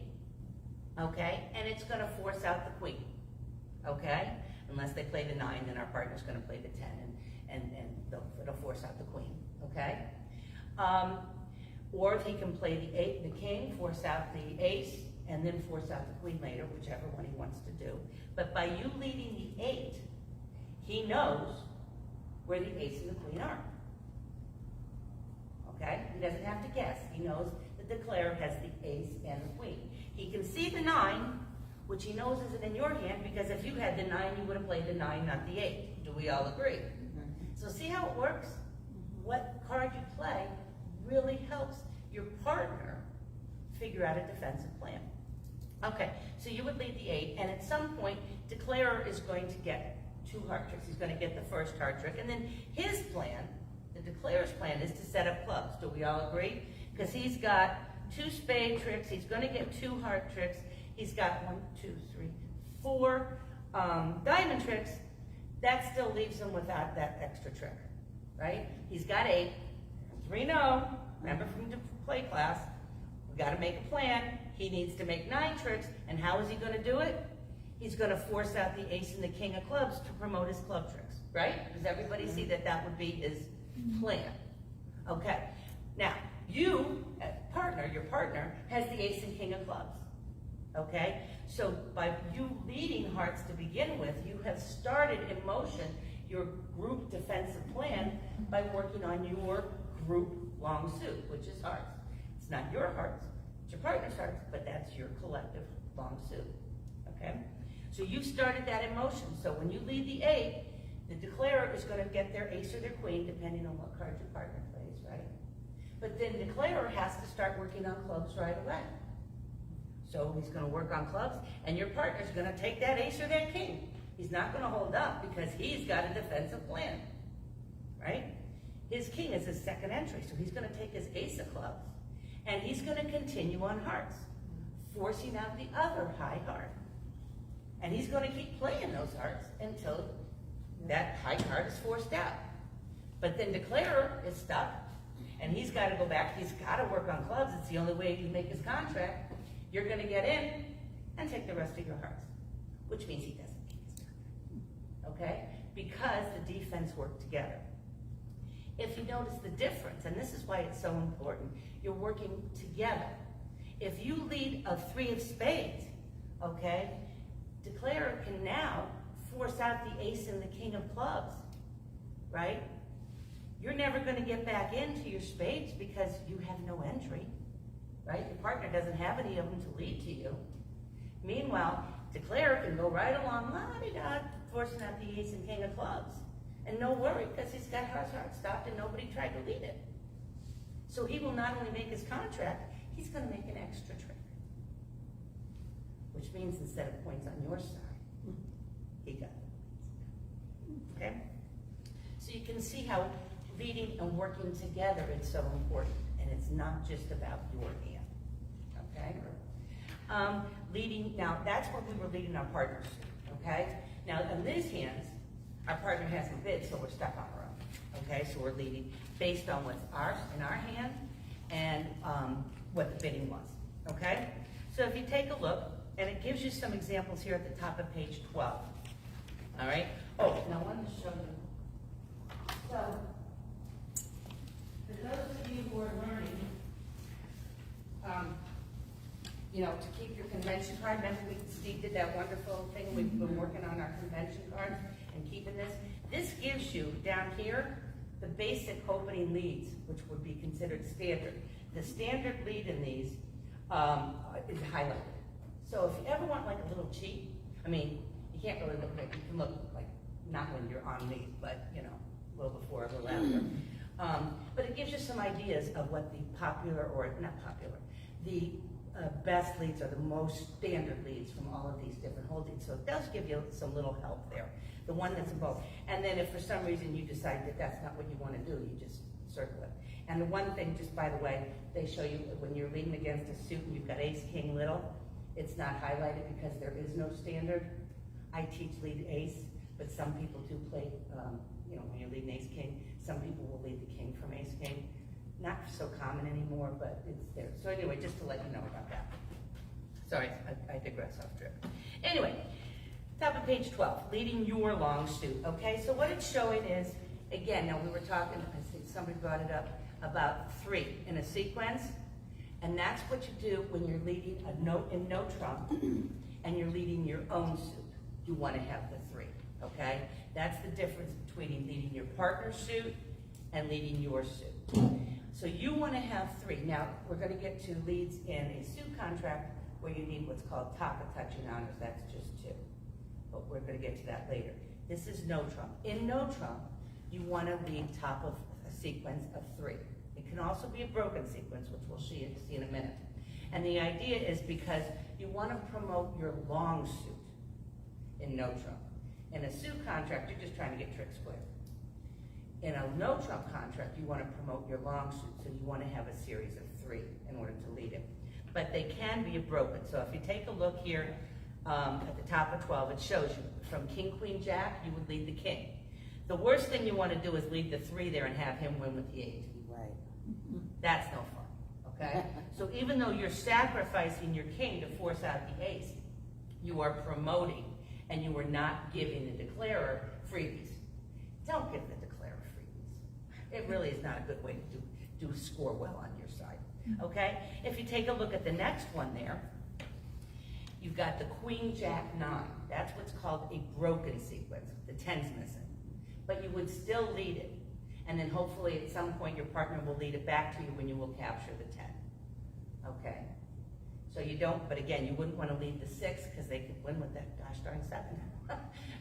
S1: okay? And it's gonna force out the queen, okay? Unless they play the 9, then our partner's gonna play the 10, and it'll force out the queen, okay? Or if he can play the 8, the king, force out the ace, and then force out the queen later, whichever one he wants to do. But by you leading the 8, he knows where the ace and the queen are. Okay? He doesn't have to guess. He knows the declarer has the ace and the queen. He can see the 9, which he knows isn't in your hand, because if you had the 9, you would have played the 9, not the 8. Do we all agree? So see how it works? What card you play really helps your partner figure out a defensive plan. Okay, so you would lead the 8, and at some point, declarer is going to get 2 heart tricks. He's going to get the first heart trick, and then his plan, the declarer's plan, is to set up clubs. Do we all agree? Because he's got 2 spade tricks. He's going to get 2 heart tricks. He's got 1, 2, 3, 4 diamond tricks. That still leaves him without that extra trick, right? He's got 8. 3 no. Remember from the play class, we got to make a plan. He needs to make 9 tricks, and how is he going to do it? He's going to force out the ace and the king of clubs to promote his club tricks, right? Does everybody see that that would be his plan? Okay. Now, you, your partner, has the ace and king of clubs, okay? So by you leading hearts to begin with, you have started in motion your group defensive plan by working on your group long suit, which is hearts. It's not your hearts, it's your partner's hearts, but that's your collective long suit, okay? So you've started that in motion. So when you lead the 8, the declarer is going to get their ace or their queen, depending on what card your partner plays, right? But then the declarer has to start working on clubs right away. So he's going to work on clubs, and your partner's going to take that ace or that king. He's not going to hold up because he's got a defensive plan, right? His king is his second entry, so he's going to take his ace of clubs, and he's going to continue on hearts, forcing out the other high heart. And he's going to keep playing those hearts until that high card is forced out. But then declarer is stuck, and he's gotta go back, he's gotta work on clubs, it's the only way he can make his contract, you're gonna get in and take the rest of your hearts, which means he doesn't make his contract, okay? Because the defense work together. If you notice the difference, and this is why it's so important, you're working together. If you lead a 3 of spades, okay, declarer can now force out the ace and the king of clubs, right? You're never gonna get back into your spades because you have no entry, right? Your partner doesn't have any of them to lead to you. Meanwhile, declarer can go right along, la-di-da, forcing out the ace and king of clubs. And no worry, because he's got his heart stopped and nobody tried to lead it. So he will not only make his contract, he's gonna make an extra trick. Which means instead of points on your side, he got the points. Okay? So you can see how leading and working together is so important, and it's not just about your hand. Okay? Leading, now that's what we were leading our partners to, okay? Now in these hands, our partner hasn't bid, so we're stuck on our own, okay? So we're leading based on what's ours in our hand and what the bidding was, okay? So if you take a look, and it gives you some examples here at the top of page 12, all right? Oh, and I wanted to show you. So, for those of you who are learning, you know, to keep your convention card, remember Steve did that wonderful thing, we've been working on our convention cards and keeping this. This gives you, down here, the basic opening leads, which would be considered standard. The standard lead in these is highlighted. So if you ever want like a little cheat, I mean, you can't really look like, you can look like, not when you're on lead, but you know, a little before, a little after. But it gives you some ideas of what the popular, or not popular, the best leads are the most standard leads from all of these different holdings. So it does give you some little help there. The one that's above. And then if for some reason you decide that that's not what you want to do, you just circle it. And the one thing, just by the way, they show you when you're leading against a suit and you've got ace, king, little, it's not highlighted because there is no standard. I teach lead ace, but some people do play, you know, when you're leading ace, king, some people will lead the king from ace, king. Not so common anymore, but it's there. So anyway, just to let you know about that. Sorry, I digress off trip. Anyway, top of page 12, leading your long suit, okay? So what it's showing is, again, now we were talking, I think somebody brought it up, about 3 in a sequence, and that's what you do when you're leading a note in no trump, and you're leading your own suit. You want to have the 3, okay? That's the difference between leading your partner's suit and leading your suit. So you want to have 3. Now, we're going to get to leads in a suit contract where you need what's called top of touching honors. That's just 2. But we're going to get to that later. This is no trump. In no trump, you want to lead top of a sequence of 3. It can also be a broken sequence, which we'll see in a minute. And the idea is because you want to promote your long suit in no trump. In a suit contract, you're just trying to get tricks squared. In a no trump contract, you want to promote your long suit, so you want to have a series of 3 in order to lead it. But they can be broken. So if you take a look here at the top of 12, it shows you from king, queen, jack, you would lead the king. The worst thing you want to do is lead the 3 there and have him win with the 8.
S6: Right.
S1: That's no fun, okay? So even though you're sacrificing your king to force out the ace, you are promoting and you are not giving the declarer freebies. Don't give the declarer freebies. It really is not a good way to do score well on your side, okay? If you take a look at the next one there, you've got the queen, jack, 9. That's what's called a broken sequence. The 10's missing. But you would still lead it. And then hopefully at some point your partner will lead it back to you when you will capture the 10. Okay? So you don't, but again, you wouldn't want to lead the 6 because they could win with that gosh darn 7.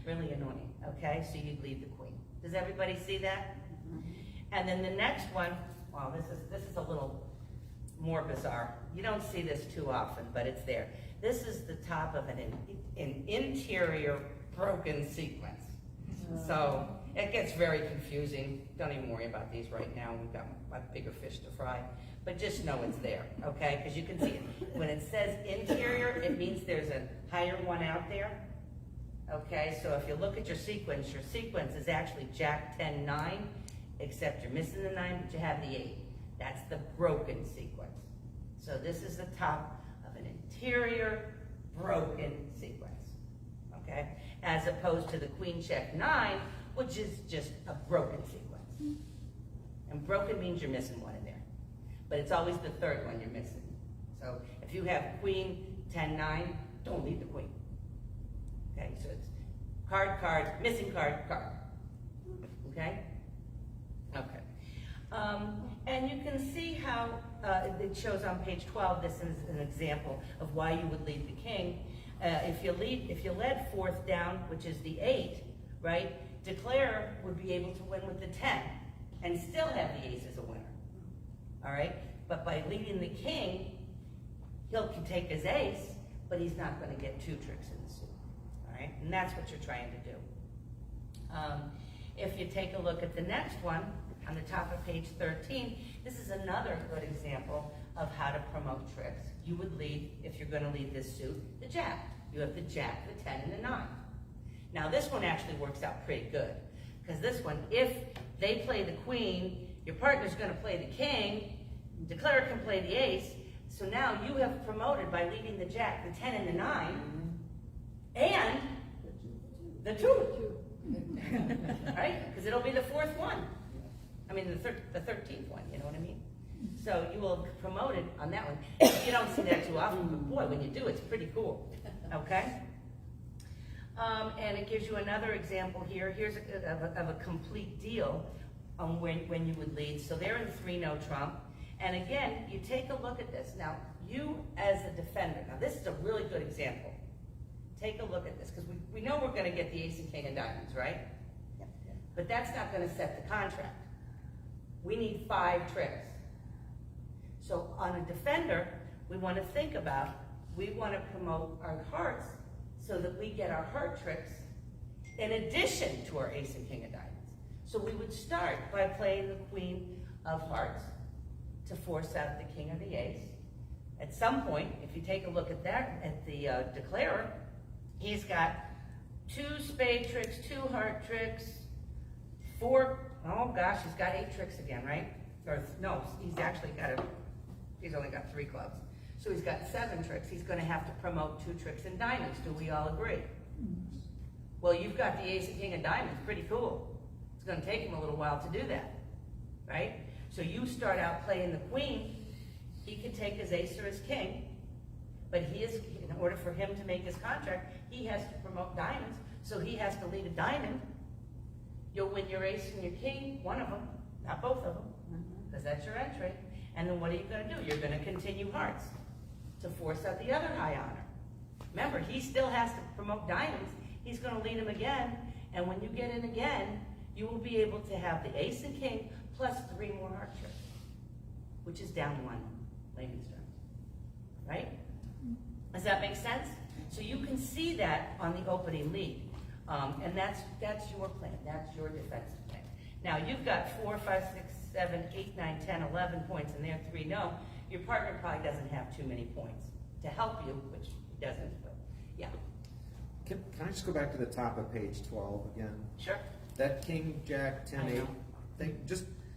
S1: Really annoying. Okay? So you'd lead the queen. Does everybody see that? Mm-hmm. And then the next one, well, this is a little more bizarre. You don't see this too often, but it's there. This is the top of an interior broken sequence. So it gets very confusing. Don't even worry about these right now. We've got a bigger fish to fry. But just know it's there, okay? Because you can see it. When it says interior, it means there's a higher one out there. Okay, so if you look at your sequence is actually jack 10, 9, except you're missing the 9, but you have the 8. That's the broken sequence. So this is the top of an interior broken sequence, okay? As opposed to the queen check 9, which is just a broken sequence. And broken means you're missing one in there. But it's always the third one you're missing. So if you have queen 10-9, don't leave the queen. Okay, so it's card, card, missing card, card. Okay? Okay. And you can see how it shows on page 12, this is an example of why you would lead the king. If you led fourth down, which is the 8, right, declare would be able to win with the 10 and still have the ace as a winner. All right? But by leading the king, he'll can take his ace, but he's not going to get 2 tricks in the suit. All right? And that's what you're trying to do. If you take a look at the next one, on the top of page 13, this is another good example of how to promote tricks. You would lead, if you're going to lead this suit, the jack. You have the jack, the 10, and the 9. Now this one actually works out pretty good, because this one, if they play the queen, your partner's going to play the king, declare can play the ace, so now you have promoted by leading the jack, the 10, and the 9, and the 2. Right? Because it'll be the 4th one. I mean, the 13th one, you know what I mean? So you will have promoted on that one. You don't see that too often, but boy, when you do, it's pretty cool. Okay? And it gives you another example here. Here's of a complete deal on when you would lead. So they're in 3-no trump. And again, you take a look at this. Now, you as a defender, now this is a really good example. Take a look at this, because we know we're going to get the ace and king of diamonds, right? But that's not going to set the contract. We need 5 tricks. So on a defender, we want to think about, we want to promote our hearts so that we get our heart tricks in addition to our ace and king of diamonds. So we would start by playing the queen of hearts to force out the king or the ace. At some point, if you take a look at that, at the declarer, he's got 2 spade tricks, 2 heart tricks, 4, oh gosh, he's got 8 tricks again, right? Or no, he's only got 3 clubs. So he's got 7 tricks. He's going to have to promote 2 tricks in diamonds. Do we all agree? Well, you've got the ace and king of diamonds. Pretty cool. It's going to take him a little while to do that, right? So you start out playing the queen. He can take his ace or his king, but in order for him to make his contract, he has to promote diamonds. So he has to lead a diamond. You'll win your ace and your king, one of them, not both of them, because that's your entry. And then what are you going to do? You're going to continue hearts to force out the other high honor. Remember, he still has to promote diamonds. He's going to lead him again, and when you get in again, you will be able to have the ace and king plus 3 more heart tricks, which is down 1 layman's terms. Right? Does that make sense? So you can see that on the opening lead. And that's your plan. That's your defensive plan. Now, you've got 4, 5, 6, 7, 8, 9, 10, 11 points, and they're 3-no. Your partner probably doesn't have too many points to help you, which he doesn't, but yeah.
S5: Can I just go back to the top of page 12 again?
S1: Sure.
S5: That king, jack, 10,
S1: I
S5: 8
S1: know.
S5: thing,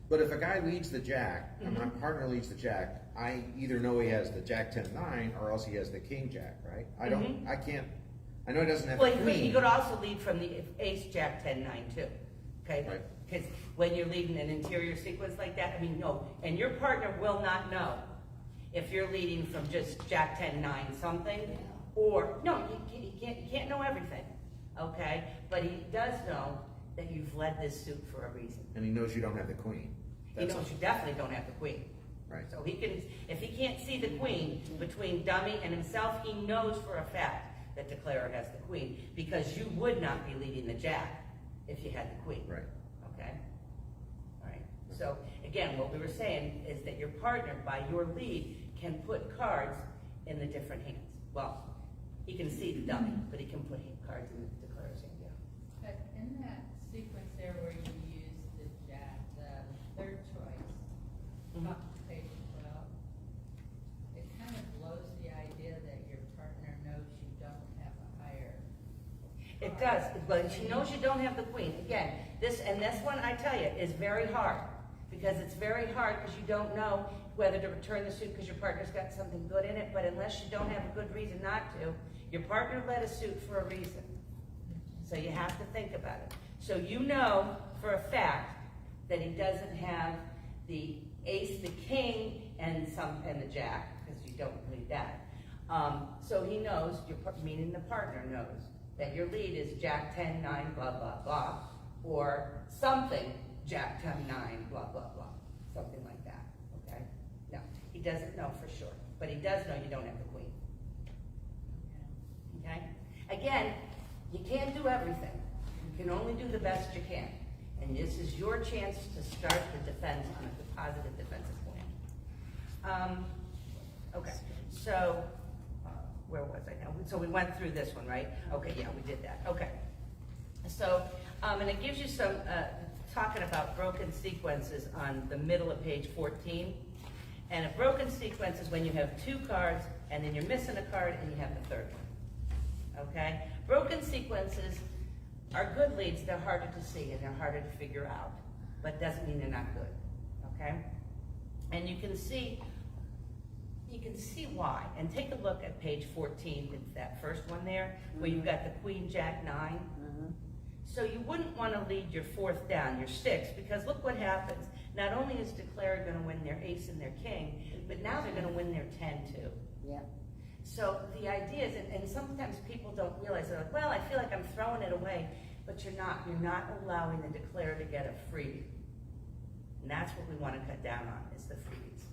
S5: but if a guy leads the jack, and my partner leads the jack, I either know he has the jack, 10, 9, or else he has the king, jack, right? I know he doesn't have
S1: Well,
S5: the
S1: he
S5: queen.
S1: could also lead from the ace, jack, 10, 9, too. Okay?
S5: Right.
S1: Because when you're leading an interior sequence like that, no. And your partner will not know if you're leading from just jack, 10, 9 something, or, no, he can't know everything. Okay? But he does know that you've led this suit for a reason.
S5: And he knows you don't have the queen.
S1: He knows you definitely don't have the queen.
S5: Right.
S1: So he can, if he can't see the queen between dummy and himself, he knows for a fact that declarer has the queen, because you would not be leading the jack if you had the queen.
S5: Right.
S1: Okay? All right. So again, what we were saying is that your partner, by your lead, can put cards in the different hands. Well, he can see the dummy, but he can put cards in the declarer's hand, yeah.
S8: But in that sequence there where you use the jack, the 3rd choice, up to page 12, it kind of blows the idea that your partner knows you don't have a higher.
S1: It does, but she knows you don't have the queen. Again, this one, I tell you, is very hard. Because it's very hard, because you don't know whether to return the suit because your partner's got something good in it, but unless you don't have a good reason not to, your partner led a suit for a reason. So you have to think about it. So you know for a fact that he doesn't have the ace, the king, and the jack, because you don't need that. So he knows, meaning the partner knows, that your lead is jack 10, 9, blah, blah, blah, or something, jack 10, 9, blah, blah, blah, something like that, okay? No, he doesn't know for sure, but he does know you don't have the queen. Okay? Again, you can't do everything. You can only do the best you can. And this is your chance to start the defense on a positive defensive plan. Okay, so, where was I now? So we went through this one, right? Okay, yeah, we did that. Okay. So, and it gives you some, talking about broken sequences on the middle of page 14. And a broken sequence is when you have two cards, and then you're missing a card, and you have the third one. Okay? Broken sequences are good leads. They're harder to see, and they're harder to figure out. But doesn't mean they're not good. Okay? And you can see why. And take a look at page 14. It's that first one there, where you've got the queen, jack, 9. So you wouldn't want to lead your fourth down, your six, because look what happens. Not only is declarer going to win their ace and their king, but now they're going to win their 10 too.
S6: Yeah.
S1: So the idea is, and sometimes people don't realize, they're like, well, I feel like I'm throwing it away, but you're not. You're not allowing the declarer to get a freebie. And that's what we want to cut down on, is the freebies.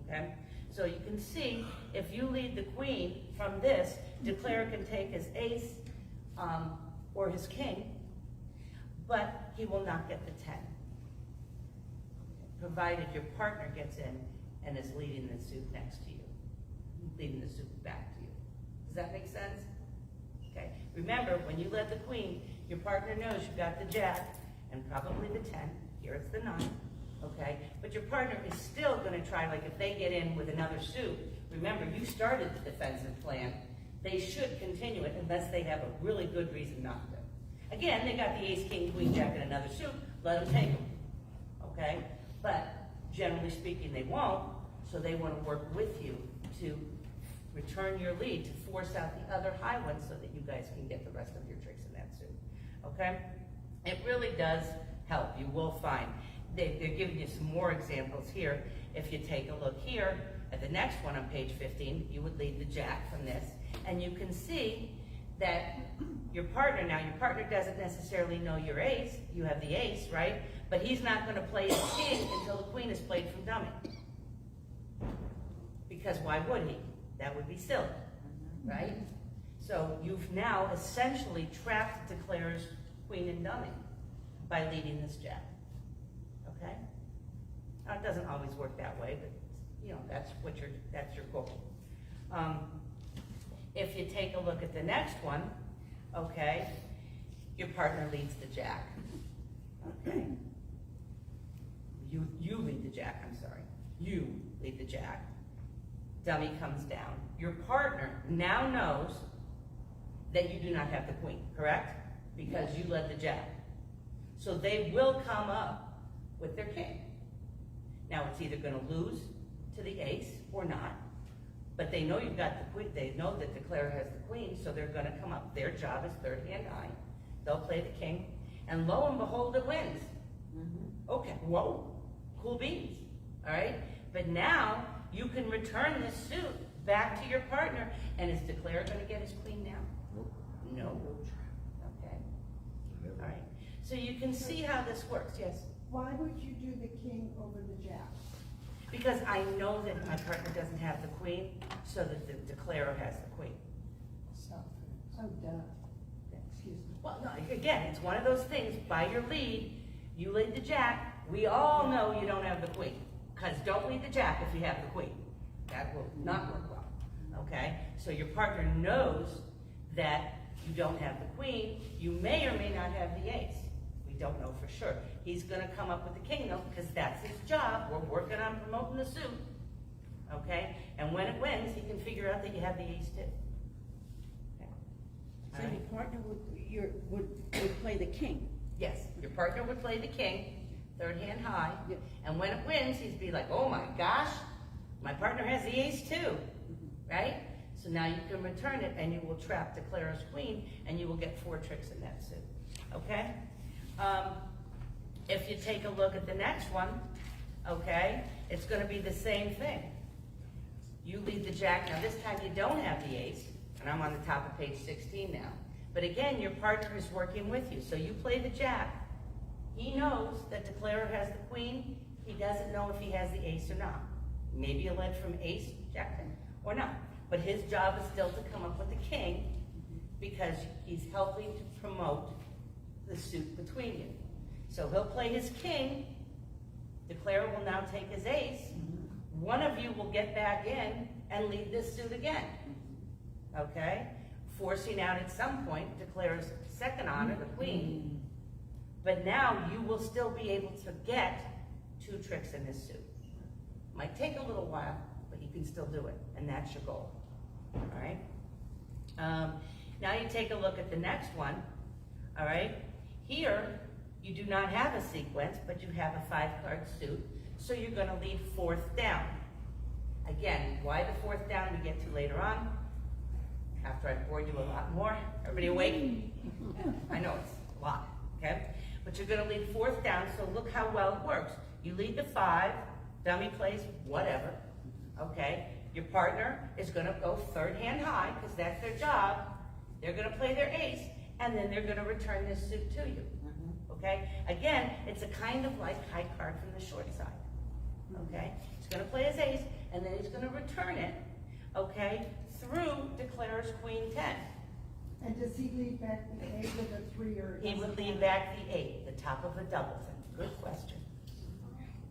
S1: Okay? So you can see, if you lead the queen from this, declarer can take his ace or his king, but he will not get the 10. Provided your partner gets in and is leading the suit next to you, leading the suit back to you. Does that make sense? Okay. Remember, when you led the queen, your partner knows you've got the jack and probably the 10. Here it's the 9. Okay? But your partner is still going to try, like if they get in with another suit, remember, you started the defensive plan. They should continue it unless they have a really good reason not to. Again, they got the ace, king, queen, jack, and another suit. Let them take them. Okay? But generally speaking, they won't. So they want to work with you to return your lead, to force out the other high ones so that you guys can get the rest of your tricks in that suit. Okay? It really does help. You will find. They're giving you some more examples here. If you take a look here at the next one on page 15, you would lead the jack from this. And you can see that your partner doesn't necessarily know your ace. You have the ace, right? But he's not going to play his king until the queen is played from dummy. Because why would he? That would be silly, right? So you've now essentially trapped declarer's queen and dummy by leading this jack. Okay? Now, it doesn't always work that way, but you know, that's your goal. If you take a look at the next one, okay, your partner leads the jack. Okay. You lead the jack, I'm sorry. You lead the jack. Dummy comes down. Your partner now knows that you do not have the queen, correct? Because you led the jack. So they will come up with their king. Now it's either going to lose to the ace or not, but they know you've got the queen. They know that declarer has the queen, so they're going to come up. Their job is third hand high. They'll play the king, and lo and behold, it wins. Okay, whoa, cool beans, all right? But now you can return this suit back to your partner, and is declarer going to get his queen now? No. Okay. All right. So you can see how this works. Yes.
S2: Why would you do the king over the jack?
S1: Because I know that my partner doesn't have the queen, so that the declarer has the queen.
S2: So, oh, duh. Excuse me.
S1: Well, no, again, it's one of those things, by your lead, you lead the jack, we all know you don't have the queen. Because don't lead the jack if you have the queen. That will not work well, okay? So your partner knows that you don't have the queen, you may or may not have the ace. We don't know for sure. He's gonna come up with the king though, because that's his job. We're working on promoting the suit, okay? And when it wins, he can figure out that you have the ace too. Okay.
S6: So
S1: All
S6: your
S1: right.
S6: partner would play the king.
S1: Yes, your partner would play the king. third hand high,
S6: Yeah.
S1: and when it wins, he'd be like, oh my gosh, my partner has the ace too, right? So now you can return it, and you will trap declarer's queen, and you will get 4 tricks in that suit, okay? If you take a look at the next one, okay, it's gonna be the same thing. You lead the jack, now this time you don't have the ace, and I'm on the top of page 16 now. But again, your partner is working with you, so you play the jack. He knows that declarer has the queen, he doesn't know if he has the ace or not. Maybe you led from ace, jack, ten, or not. But his job is still to come up with the king, because he's helping to promote the suit between you. So he'll play his king, declarer will now take his ace, one of you will get back in and lead this suit again, okay? Forcing out at some point declarer's second honor, the queen, but now you will still be able to get 2 tricks in this suit. Might take a little while, but you can still do it, and that's your goal, all right? Now you take a look at the next one, all right? Here, you do not have a sequence, but you have a 5-card suit, so you're gonna lead 4th down. Again, why the 4th down we get to later on, after I've bored you a lot more. Everybody awake? I know it's a lot, okay? But you're gonna lead 4th down, so look how well it works. You lead the 5, dummy plays whatever, okay? Your partner is gonna go 3rd hand high, because that's their job. They're gonna play their ace, and then they're gonna return this suit to you, okay? Again, it's a kind of like high card from the short side, okay? He's gonna play his ace, and then he's gonna return it, okay, through declarer's queen 10.
S2: And does he lead back the 8 with a 3 or?
S1: He would lead back the 8, the top of a doubleton. Good question.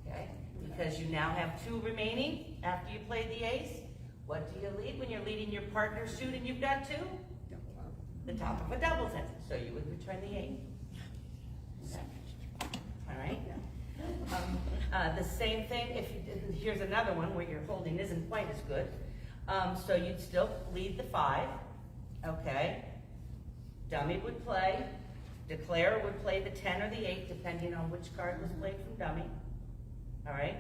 S1: Okay, because you now have 2 remaining after you play the ace. What do you lead when you're leading your partner's suit and you've got 2? The top of a doubleton. So you would return the 8. Okay. All right. The same thing if you did, here's another one where your holding isn't quite as good. So you'd still lead the 5, okay? Dummy would play, declarer would play the 10 or the 8, depending on which card was played from dummy, all right?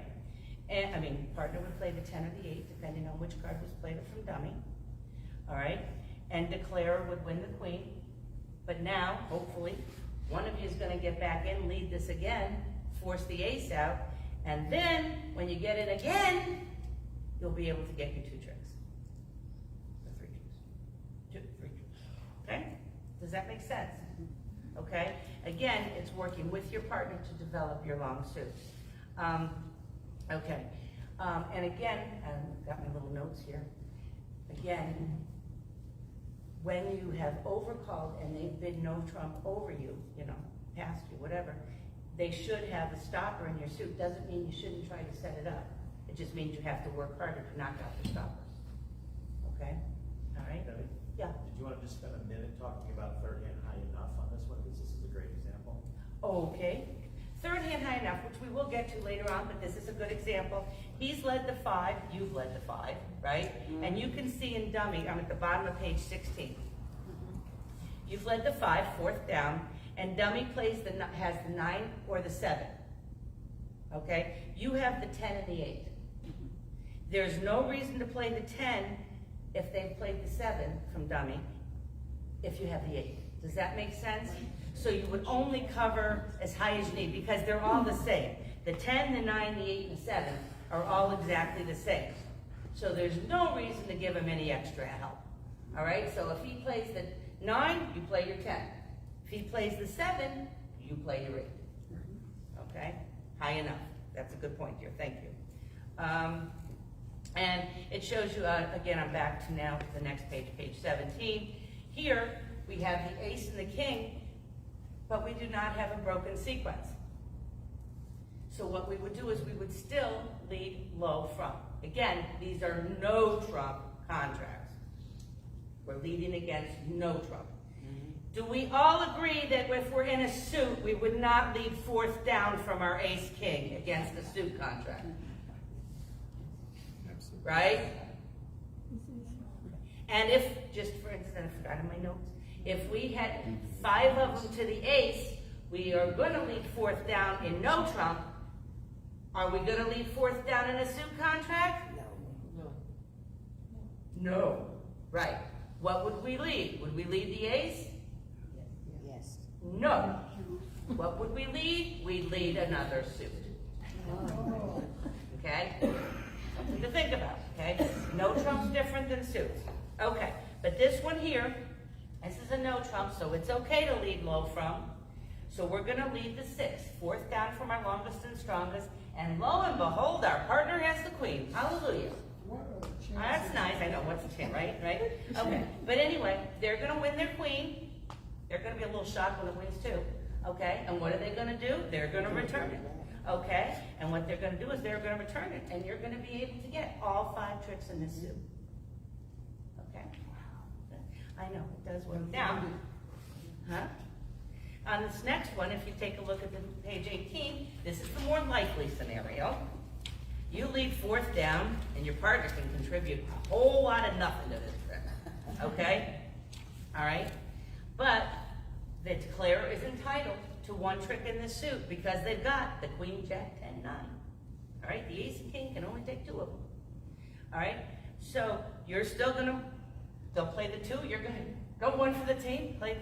S1: And, partner would play the 10 or the 8, depending on which card was played from dummy, all right? And declarer would win the queen, but now, hopefully, one of you is gonna get back in, lead this again, force the ace out, and then, when you get in again, you'll be able to get your 2 tricks. Or 3 tricks. 3 tricks. Okay? Does that make sense? Okay? Again, it's working with your partner to develop your long suits. Okay. And again, I've got my little notes here. Again, when you have overcalled and they've been no trump over you, past you, whatever, they should have a stopper in your suit. Doesn't mean you shouldn't try to set it up. It just means you have to work harder to knock out the stoppers. Okay? All right?
S9: Debbie,
S1: Yeah.
S9: did you want to just spend a minute talking about 3rd hand high enough on this one, because this is a great example?
S1: Okay. 3rd hand high enough, which we will get to later on, but this is a good example. He's led the 5, you've led the 5, right? And you can see in dummy, I'm at the bottom of page 16. You've led the 5, 4th down, and dummy plays has the 9 or the 7. Okay? You have the 10 and the 8. There's no reason to play the 10 if they've played the 7 from dummy, if you have the 8. Does that make sense? So you would only cover as high as you need, because they're all the same. The 10, the 9, the 8, and the 7 are all exactly the same. So there's no reason to give him any extra help. All right? So if he plays the 9, you play your 10. If he plays the 7, you play your 8. Okay? High enough. That's a good point here. Thank you. And it shows you, again, I'm back to now the next page, page 17. Here, we have the ace and the king, but we do not have a broken sequence. So what we would do is we would still lead low from. Again, these are no trump contracts. We're leading against no trump. Do we all agree that if we're in a suit, we would not lead 4th down from our ace-king against the suit contract?
S5: Absolutely.
S1: Right? And if, just for instance, I forgot in my notes, if we had 5 of them to the ace, we are gonna lead fourth down in no trump. Are we gonna lead fourth down in a suit contract? No. Right. What would we lead? Would we lead the ace?
S6: Yes.
S1: No. What would we lead? We'd lead another suit. Okay? Something to think about, okay? No trump's different than suits. Okay, but this one here, this is a no trump, so it's okay to lead low from. So we're gonna lead the six, fourth down from our longest and strongest, and lo and behold, our partner has the queen. Hallelujah.
S4: What are the chances?
S1: That's nice, I know, what's the chance, right? Okay, but anyway, they're gonna win their queen. They're gonna be a little shocked when it wins too, okay? And what are they gonna do? They're gonna return it, okay? And what they're gonna do is they're gonna return it, and you're gonna be able to get all 5 tricks in this suit. Okay? I know, it does work. Now, on this next one, if you take a look at the page 18, this is the more likely scenario. You lead fourth down, and your partner can contribute a whole lot of nothing to this trick, okay? All right? But the declarer is entitled to 1 trick in this suit because they've got the queen, jack, 10, 9. All right? The ace and king can only take 2 of them. All right? So you're still gonna, they'll play the 2, you're gonna go 1 for the team, play.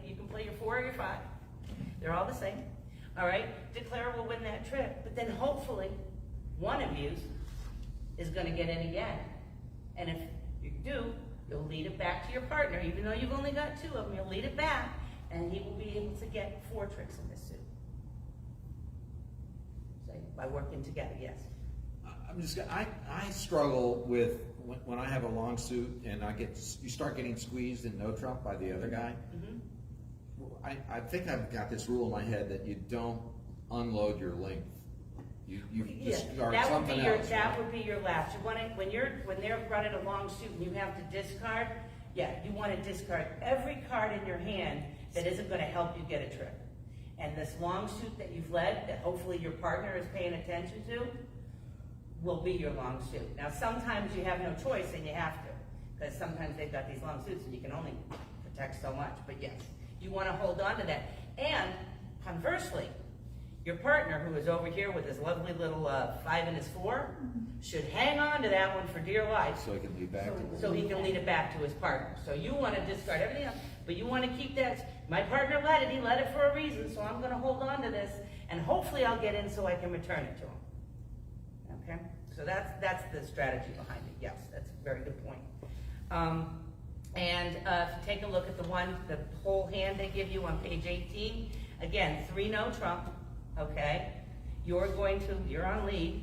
S1: You can play your 4 or your 5. They're all the same. All right? Declarer will win that trick, but then hopefully one of you is gonna get in again. And if you do, you'll lead it back to your partner, even though you've only got 2 of them, you'll lead it back, and he will be able to get 4 tricks in this suit. So, by working together, yes.
S5: I'm just, I struggle with when I have a long suit and you start getting squeezed in no trump by the other guy. I think I've got this rule in my head that you don't unload your length. You discard something else.
S1: That would be your last. You want to, when they're running a long suit and you have to discard, you want to discard every card in your hand that isn't going to help you get a trick. And this long suit that you've led, that hopefully your partner is paying attention to, will be your long suit. Now sometimes you have no choice and you have to, because sometimes they've got these long suits and you can only protect so much. But yes, you want to hold on to that. And conversely, your partner, who is over here with his lovely little 5 and his 4, should hang on to that one for dear life.
S5: So he can lead back.
S1: So he can lead it back to his partner. So you want to discard everything else, but you want to keep that. My partner led it, he led it for a reason, so I'm going to hold on to this, and hopefully I'll get in so I can return it to him. Okay? So that's the strategy behind it. Yes, that's a very good point. If you take a look at the whole hand they give you on page 18, again, 3 no trump. Okay, you're on lead,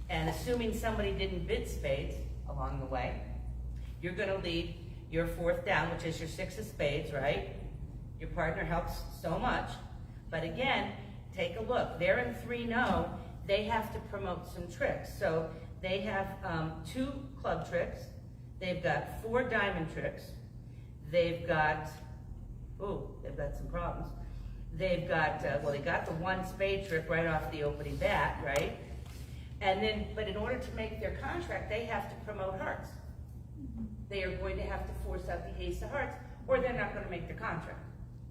S1: and assuming somebody didn't bid spades along the way, you're gonna lead your 4th down, which is your 6 of spades, right? Your partner helps so much, but again, take a look. They're in 3 no, they have to promote some tricks. So they have 2 club tricks, they've got 4 diamond tricks, they've got some problems. They've got, they got the 1 spade trick right off the opening bat, right? And then, but in order to make their contract, they have to promote hearts. They are going to have to force out the ace of hearts, or they're not going to make the contract.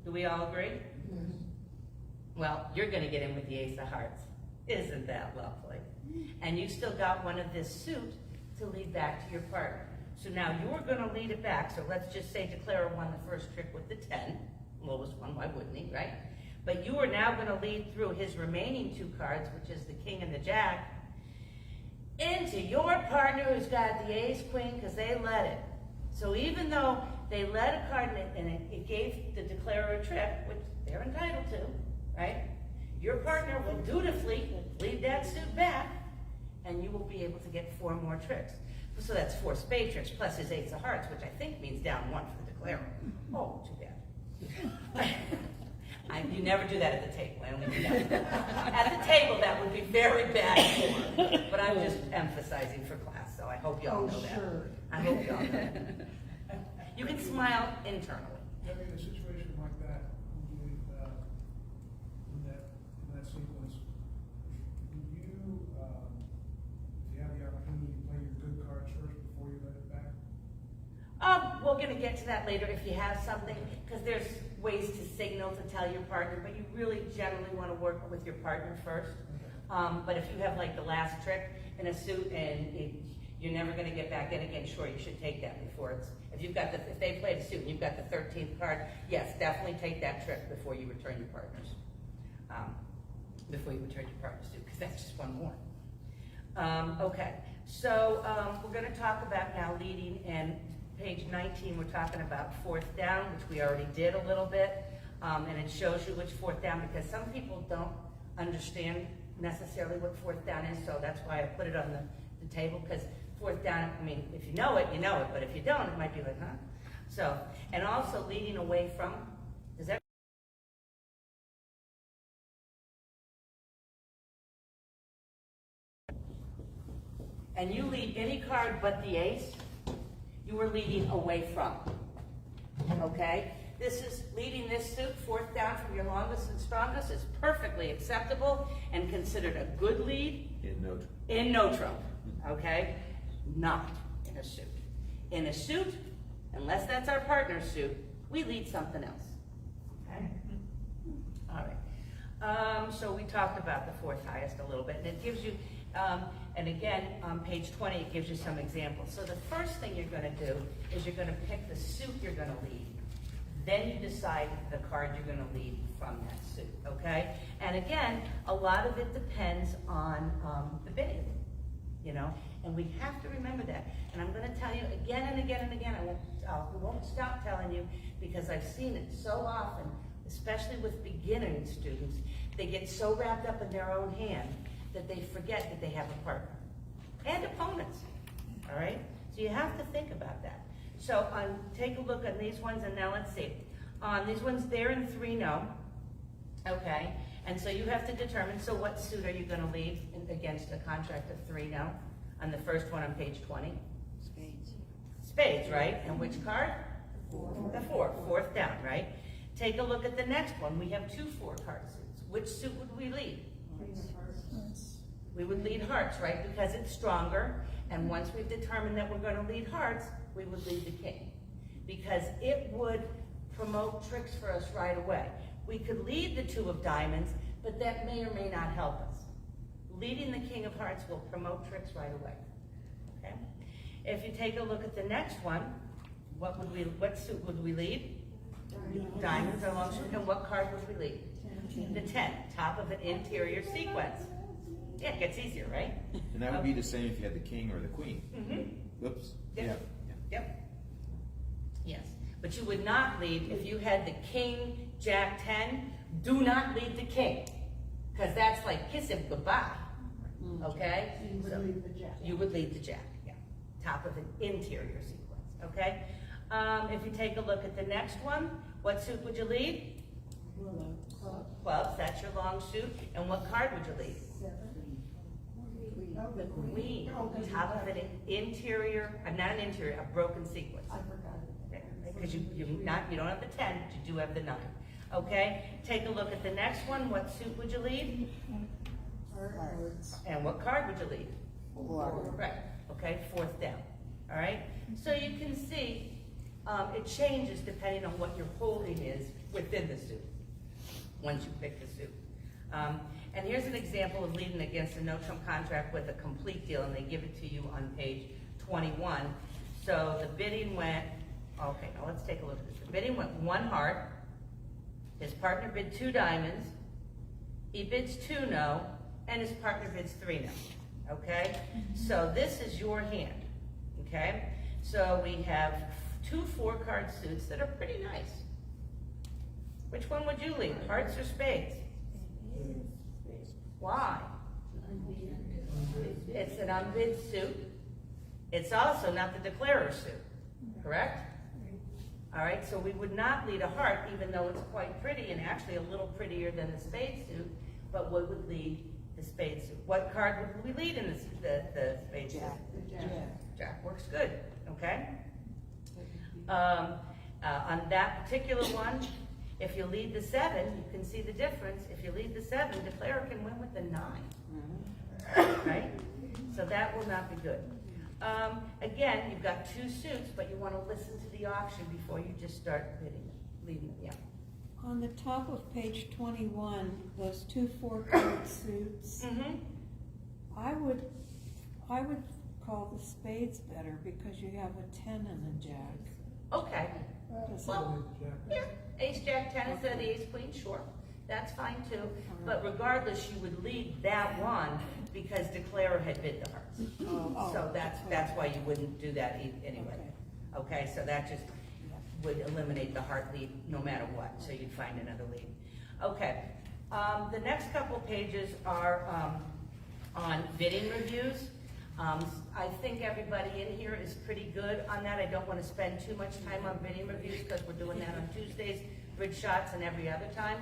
S1: Do we all agree?
S4: Yes.
S1: Well, you're going to get in with the ace of hearts. Isn't that lovely? And you still got one of this suit to lead back to your partner. So now you're going to lead it back. So let's just say declarer won the first trick with the 10. Lowest one, why wouldn't he, right? But you are now going to lead through his remaining 2 cards, which is the king and the jack, into your partner who's got the ace queen because they led it. So even though they led a card and it gave the declarer a trick, which they're entitled to, right? Your partner will dutifully lead that suit back, and you will be able to get 4 more tricks. So that's 4 spade tricks plus his ace of hearts, which I think means down 1 for the declarer. Oh, too bad. You never do that at the table. I only do that. At the table, that would be very bad form. But I'm just emphasizing for class, so I hope y'all know that.
S2: Sure.
S1: I hope y'all know that. You can smile internally.
S10: I mean, a situation like that, in that sequence, do you, if you have the opportunity to play your good cards first before you let it back?
S1: We're going to get to that later if you have something, because ways to signal to tell your partner, but you really generally want to work with your partner first. But if you have like the last trick in a suit and you're never going to get back in again, sure, you should take that before it's, if they played a suit and you've got the 13th card, yes, definitely take that trick before you return your partner's, suit, because that's just one more. Okay, so we're going to talk about now leading, and page 19, we're talking about fourth down, which we already did a little bit, and it shows you which fourth down, because some people don't understand necessarily what fourth down is, so that's why I put it on the table, because fourth down, I mean, if you know it, but if you don't, it might be like, huh? So, and also leading away from, is that? And you lead any card but the ace, you are leading away from, okay? This is leading this suit fourth down from your longest and strongest is perfectly acceptable and considered a good lead. In no trump, okay? Not in a suit. In a suit, unless that's our partner's suit, we lead something else, okay? All right, so we talked about the fourth highest a little bit, and it gives you, and again, on page 20, it gives you some examples. So the first thing you're going to do is you're going to pick the suit you're going to lead. Then you decide the card you're going to lead from that suit, okay? And again, a lot of it depends on the bidding, and we have to remember that. And I'm going to tell you again and again and again, I won't stop telling you, because I've seen it so often, especially with beginning students. They get so wrapped up in their own hand that they forget that they have a partner and opponents, all right? So you have to think about that. So take a look at these ones, and now let's see. On these ones, they're in 3-no, okay? And so you have to determine, so what suit are you going to lead against a contract of 3-no? On the first one on page 20?
S6: Spades.
S1: Spades, right? And which card? The 4, fourth down, right? Take a look at the next one. We have 2 4-card suits. Which suit would we lead? We would lead hearts, right? Because it's stronger. And once we've determined that we're going to lead hearts, we would lead the king. Because it would promote tricks for us right away. We could lead the 2 of diamonds, but that may or may not help us. Leading the king of hearts will promote tricks right away. Okay? If you take a look at the next one, what suit would we lead? Diamonds are long suit. And what card would we lead? The 10, top of an interior sequence. Yeah, it gets easier, right?
S5: And that would be the same if you had the king or the queen.
S1: Mm-hmm.
S5: Oops.
S1: Yep. Yep. Yes. But you would not lead, if you had the king, jack 10, do not lead the king. Because that's like kiss him goodbye. Okay?
S2: You would lead the jack.
S1: You would lead the jack, yeah. Top of an interior sequence, okay? If you take a look at the next one, what suit would you lead? Clubs, that's your long suit. And what card would you lead?
S2: 7.
S1: The queen, top of an interior, not an interior, a broken sequence.
S2: I forgot it.
S1: Because you don't have the 10, but you do have the 9. Okay, take a look at the next one. What suit would you lead?
S6: Hearts.
S1: And what card would you lead?
S6: 4.
S1: Right, okay, fourth down. All right, so you can see it changes depending on what your holding is within the suit, once you pick the suit. And here's an example of leading against a no-trump contract with a complete deal, and they give it to you on page 21. So the bidding went, okay, now let's take a look at this. The bidding went 1 heart, his partner bid 2 diamonds, he bids 2 no, and his partner bids 3 no, okay? So this is your hand, okay? So we have 2 4-card suits that are pretty nice. Which one would you lead, hearts or spades? Why? It's an unbid suit. It's also not the declarer suit, correct? All right, so we would not lead a heart, even though it's quite pretty and actually a little prettier than the spade suit, but we would lead the spade suit. What card would we lead in the spade suit? Jack works good, okay? On that particular one, if you lead the 7, you can see the difference. If you lead the 7, declarer can win with the 9, right? So that will not be good. Again, you've got 2 suits, but you want to listen to the auction before you just start bidding, leading them, yeah.
S3: On the top of page 21, those two 4-card suits,
S1: Mm-hmm.
S3: I would call the spades better because you have a 10 and a jack.
S1: Okay.
S3: Does
S1: Well,
S10: Jack.
S1: yeah, ace, jack, ten instead of the ace, queen, sure, that's fine too. But regardless, you would leave that one because declarer had bid the hearts. So that's why you wouldn't do that anyway. Okay, so that just would eliminate the heart lead no matter what, so you'd find another lead. Okay, the next couple pages are on bidding reviews. I think everybody in here is pretty good on that. I don't want to spend too much time on bidding reviews because we're doing that on Tuesdays, bridge shots, and every other time.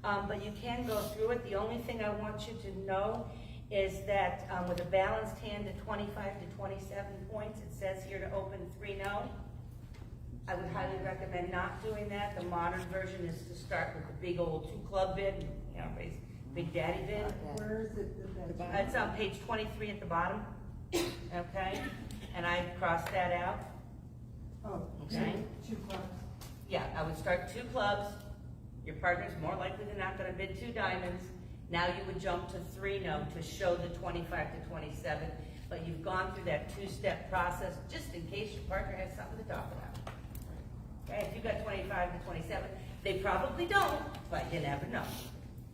S1: But you can go through it. The only thing I want you to know is that with a balanced hand at 25 to 27 points, it says here to open 3-0. I would highly recommend not doing that. The modern version is to start with the big old 2-club bid, you know, raise Big Daddy bid.
S2: Where is it?
S1: It's on page 23 at the bottom, okay? And I crossed that out.
S2: Oh,
S1: Okay.
S2: two clubs.
S1: Yeah, I would start 2 clubs. Your partner's more likely than not gonna bid 2 diamonds. Now you would jump to 3-0 to show the 25 to 27. But you've gone through that 2-step process just in case your partner has something to talk about. Okay, if you got 25 to 27, they probably don't, but you never know.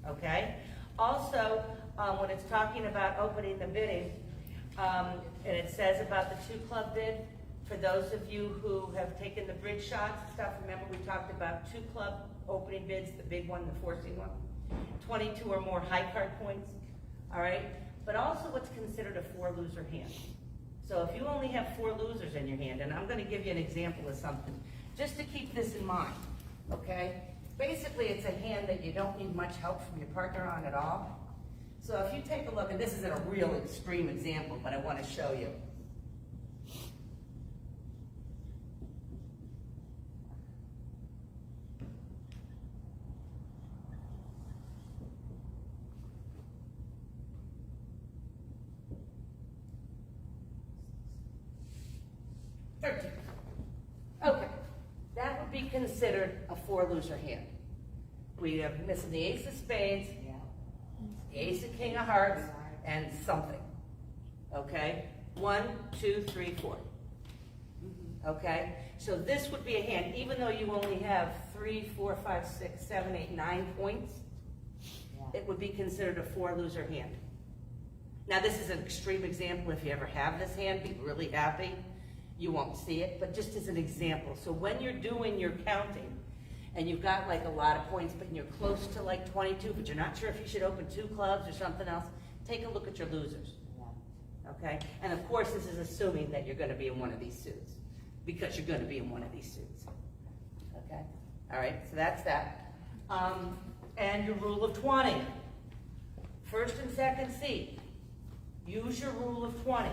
S1: Okay? Also, when it's talking about opening the bidding, and it says about the 2-club bid, for those of you who have taken the bridge shots and stuff, remember we talked about 2-club opening bids, the big one, the forcing one, 22 or more high card points, all right? But also what's considered a 4-loser hand. So if you only have 4 losers in your hand, and I'm gonna give you an example of something, just to keep this in mind, okay? Basically, it's a hand that you don't need much help from your partner on at all. So if you take a look, and this isn't a real extreme example, but I want to show you. Okay, that would be considered a 4-loser hand. We have missing the ace of spades, the ace of king of hearts, and something. Okay? 1, 2, 3, 4. Okay? So this would be a hand, even though you only have 3, 4, 5, 6, 7, 8, 9 points, it would be considered a 4-loser hand. Now this is an extreme example. If you ever have this hand, be really happy. You won't see it, but just as an example. So when you're doing your counting, and you've got like a lot of points, but you're close to like 22, but you're not sure if you should open 2 clubs or something else, take a look at your losers. Okay? And of course, this is assuming that you're gonna be in one of these suits, because you're gonna be in one of these suits. Okay? All right, so that's that. And your rule of 20. First and second seat. Use your rule of 20.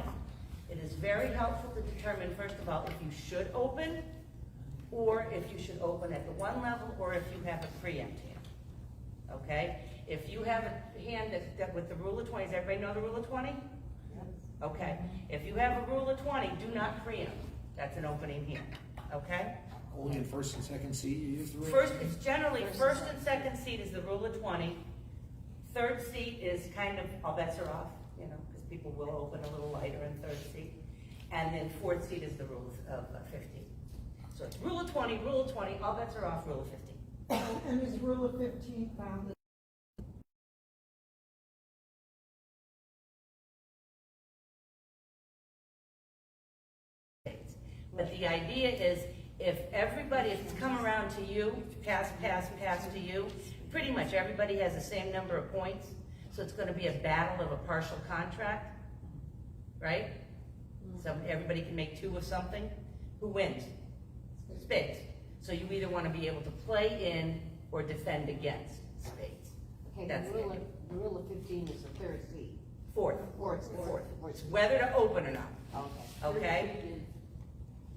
S1: It is very helpful to determine, first of all, if you should open, or if you should open at the 1 level, or if you have a preempt hand. Okay? If you have a hand that with the rule of 20, does everybody know the rule of 20?
S2: Yes.
S1: Okay. If you have a rule of 20, do not preempt. That's an opening hand. Okay?
S5: Only in first and second seat you use the rule?
S1: First, it's generally first and second seat is the rule of 20. Third seat is kind of, all bets are off, you know, because people will open a little lighter in third seat. And then fourth seat is the rule of 15. So it's rule of 20, all bets are off, rule of 15.
S2: And is rule of 15 found?
S1: But the idea is, if everybody, if it's come around to you, pass to you, pretty much everybody has the same number of points, so it's gonna be a battle of a partial contract, right? So everybody can make 2 of something. Who wins? Spades. So you either wanna be able to play in or defend against spades.
S6: Okay,
S1: That's
S6: the
S1: it.
S6: rule of 15 is the third seat.
S1: Fourth.
S6: Fourth.
S1: It's whether to open or not,
S6: Okay.
S1: okay?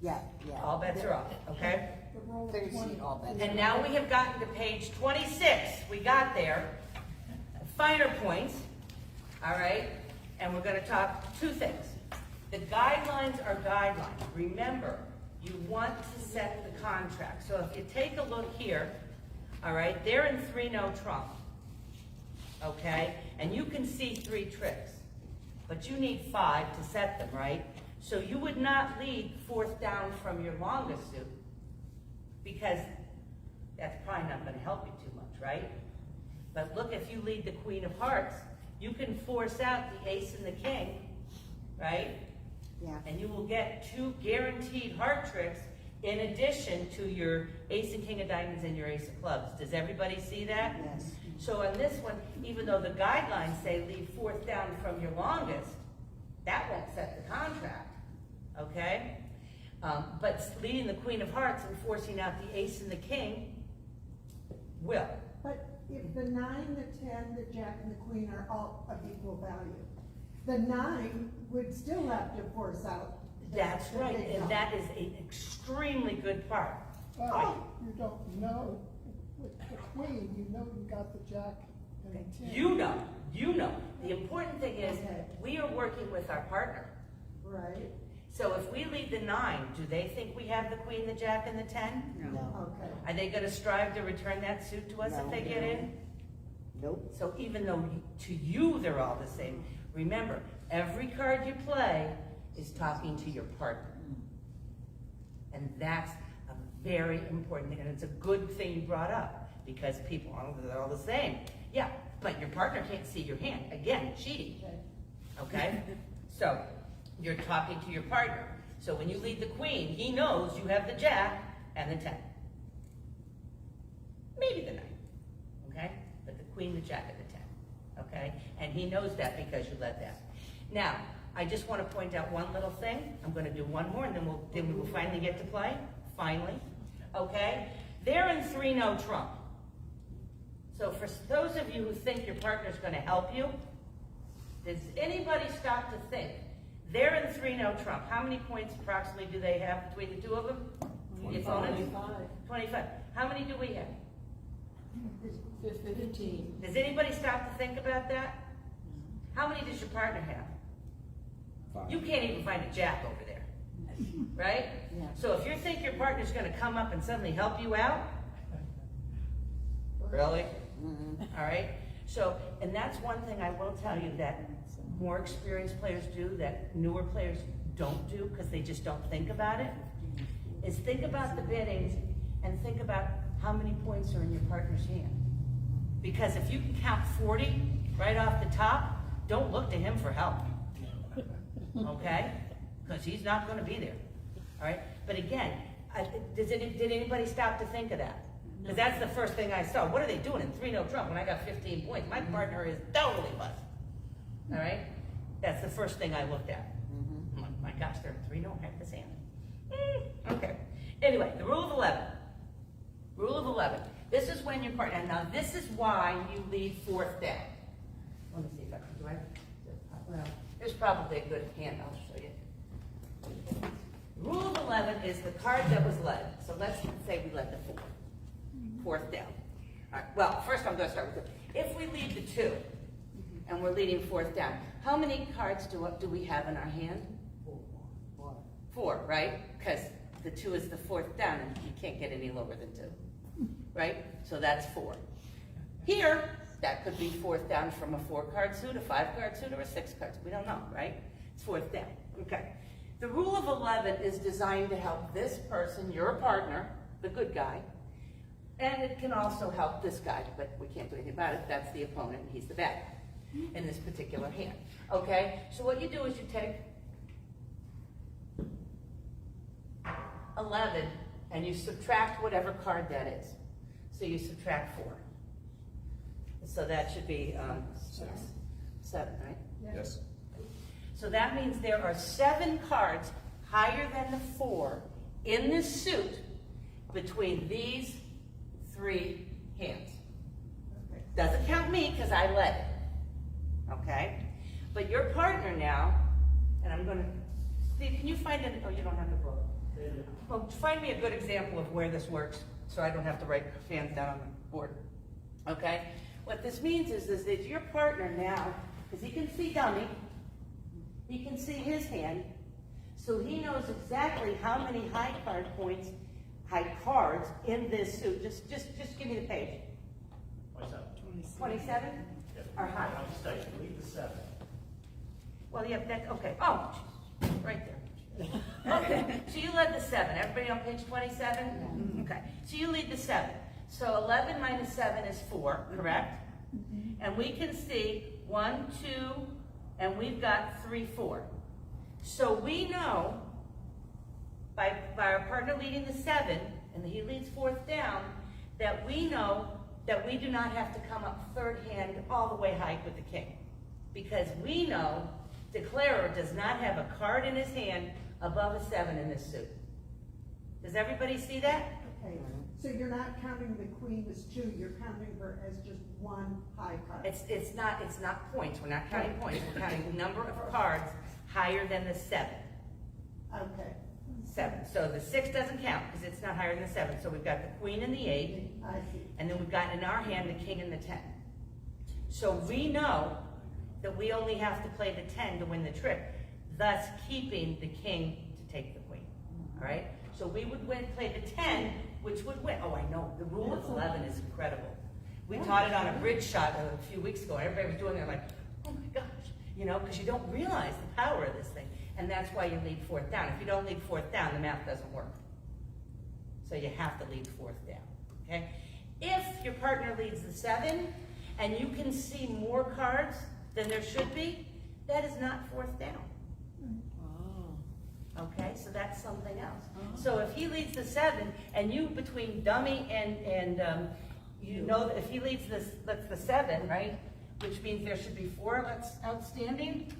S6: Yeah.
S1: All bets are off, okay?
S2: The rule of
S6: Third
S2: 20.
S6: seat, all bets.
S1: And now we have gotten to page 26. We got there. Finer points, all right? And we're gonna talk 2 things. The guidelines are guidelines. Remember, you want to set the contract. So if you take a look here, all right? They're in 3-no trump, okay? And you can see 3 tricks, but you need 5 to set them, right? So you would not lead 4th down from your longest suit, because that's probably not gonna help you too much, right? But look, if you lead the Queen of Hearts, you can force out the Ace and the King, right?
S6: Yeah.
S1: And you will get 2 guaranteed heart tricks in addition to your Ace and King of Diamonds and your Ace of Clubs. Does everybody see that?
S6: Yes.
S1: So on this one, even though the guidelines say leave 4th down from your longest, that won't set the contract, okay? But leading the Queen of Hearts and forcing out the Ace and the King will.
S2: But if the 9, the 10, the Jack, and the Queen are all of equal value, the 9 would still have to force out.
S1: That's
S2: the
S1: right,
S2: big
S1: and
S2: dog.
S1: that is an extremely good part.
S4: Well, you don't know, with the queen, you know you got the jack and the 10.
S1: You know. The important thing is,
S2: Okay.
S1: we are working with our partner.
S2: Right,
S1: So if we lead the 9, do they think we have the Queen, the Jack, and the 10?
S6: No.
S2: okay.
S1: Are they gonna strive to return that suit to us if
S6: No.
S1: they get in?
S6: Nope.
S1: So even though to you they're all the same, remember, every card you play is talking to your partner. And that's a very important thing, and it's a good thing you brought up, because people, oh, they're all the same. Yeah, but your partner can't see your hand. Again, cheating, okay? So, you're talking to your partner. So when you lead the Queen, he knows you have the Jack and the 10. Maybe the 9, okay? But the Queen, the Jack, and the 10, okay? And he knows that because you led that. Now, I just want to point out one little thing. I'm going to do one more, and then we will finally get to play. Finally, okay? They're in 3-no trump. So for those of you who think your partner's going to help you, does anybody stop to think? They're in 3-no trump. How many points approximately do they have between the 2 of them?
S6: 25.
S1: 25. How many do we have?
S6: 15.
S1: Does anybody stop to think about that? How many does your partner have?
S5: 5.
S1: You can't even find a Jack over there, right?
S6: Yeah.
S1: So if you think your partner's gonna come up and suddenly help you out, really? All right? So, and that's one thing I will tell you that more experienced players do, that newer players don't do, because they just don't think about it, is think about the bidding and think about how many points are in your partner's hand. Because if you can count 40 right off the top, don't look to him for help. Okay? Because he's not gonna be there. All right? But again, did anybody stop to think of that? Because that's the first thing I saw. What are they doing in 3-no trump when I got 15 points? My partner is totally buzzed. All right? That's the first thing I looked at. I'm like, my gosh, they're in 3-no, heck this hand. Okay. Anyway, the rule of 11. Rule of 11. This is when your partner, and now this is why you leave 4th down. Let me see if I can, do I? Well, there's probably a good hand, I'll show you. Rule of 11 is the card that was led. So let's say we led the 4. 4th down. All right, well, first I'm gonna start with it. If we lead the 2, and we're leading 4th down, how many cards do we have in our hand? 4, right? Because the 2 is the 4th down, and you can't get any lower than 2, right? So that's 4. Here, that could be 4th down from a 4-card suit, a 5-card suit, or a 6-card suit. We don't know, right? It's 4th down. Okay. The rule of 11 is designed to help this person, your partner, the good guy, and it can also help this guy, but we can't do anything about it. That's the opponent, and he's the bad guy in this particular hand. Okay? So what you do is you take 11 and you subtract whatever card that is. So you subtract 4. So that should be 7, right?
S5: Yes.
S1: So that means there are 7 cards higher than the 4 in this suit between these 3 hands. Doesn't count me because I led it. Okay? But your partner now, and I'm going to, Steve, can you find an, oh, you don't have to blow it. Well, find me a good example of where this works so I don't have to write hands down on the board. Okay? What this means is that your partner now, because he can see dummy, he can see his hand, so he knows exactly how many high card points, high cards in this suit. Just give me the page.
S9: 27.
S1: 27
S9: Yep.
S1: are high.
S9: I'll just tell you, leave the 7.
S1: Well, yeah, that's, okay. Oh, right there. Okay, so you led the 7. Everybody on page 27? Okay, so you lead the 7. So 11 minus 7 is 4, correct? And we can see 1, 2, and we've got 3, 4. So we know by our partner leading the 7, and he leads 4th down, that we know that we do not have to come up 3rd hand all the way high with the king. Because we know declarer does not have a card in his hand above a 7 in this suit. Does everybody see that?
S2: Okay, so you're not counting the queen as 2, you're counting her as just one high card.
S1: It's not points. We're not counting points. We're counting the number of cards higher than the 7.
S2: Okay,
S1: 7. So the 6 doesn't count because it's not higher than the 7. So we've got the queen and the 8,
S2: I see.
S1: and then we've got in our hand the king and the 10. So we know that we only have to play the 10 to win the trick, thus keeping the king to take the queen. All right? So we would play the 10, which would win. Oh, I know. The rule of 11 is incredible. We taught it on a bridge shot a few weeks ago. Everybody was doing it like, oh my gosh, you know, because you don't realize the power of this thing. And that's why you lead 4th down. If you don't lead 4th down, the math doesn't work. So you have to lead 4th down, okay? If your partner leads the 7 and you can see more cards than there should be, that is not 4th down. Okay, so that's something else. So if he leads the 7 and you between dummy and you know that if he leads this, that's the 7, right? Which means there should be 4 that's outstanding.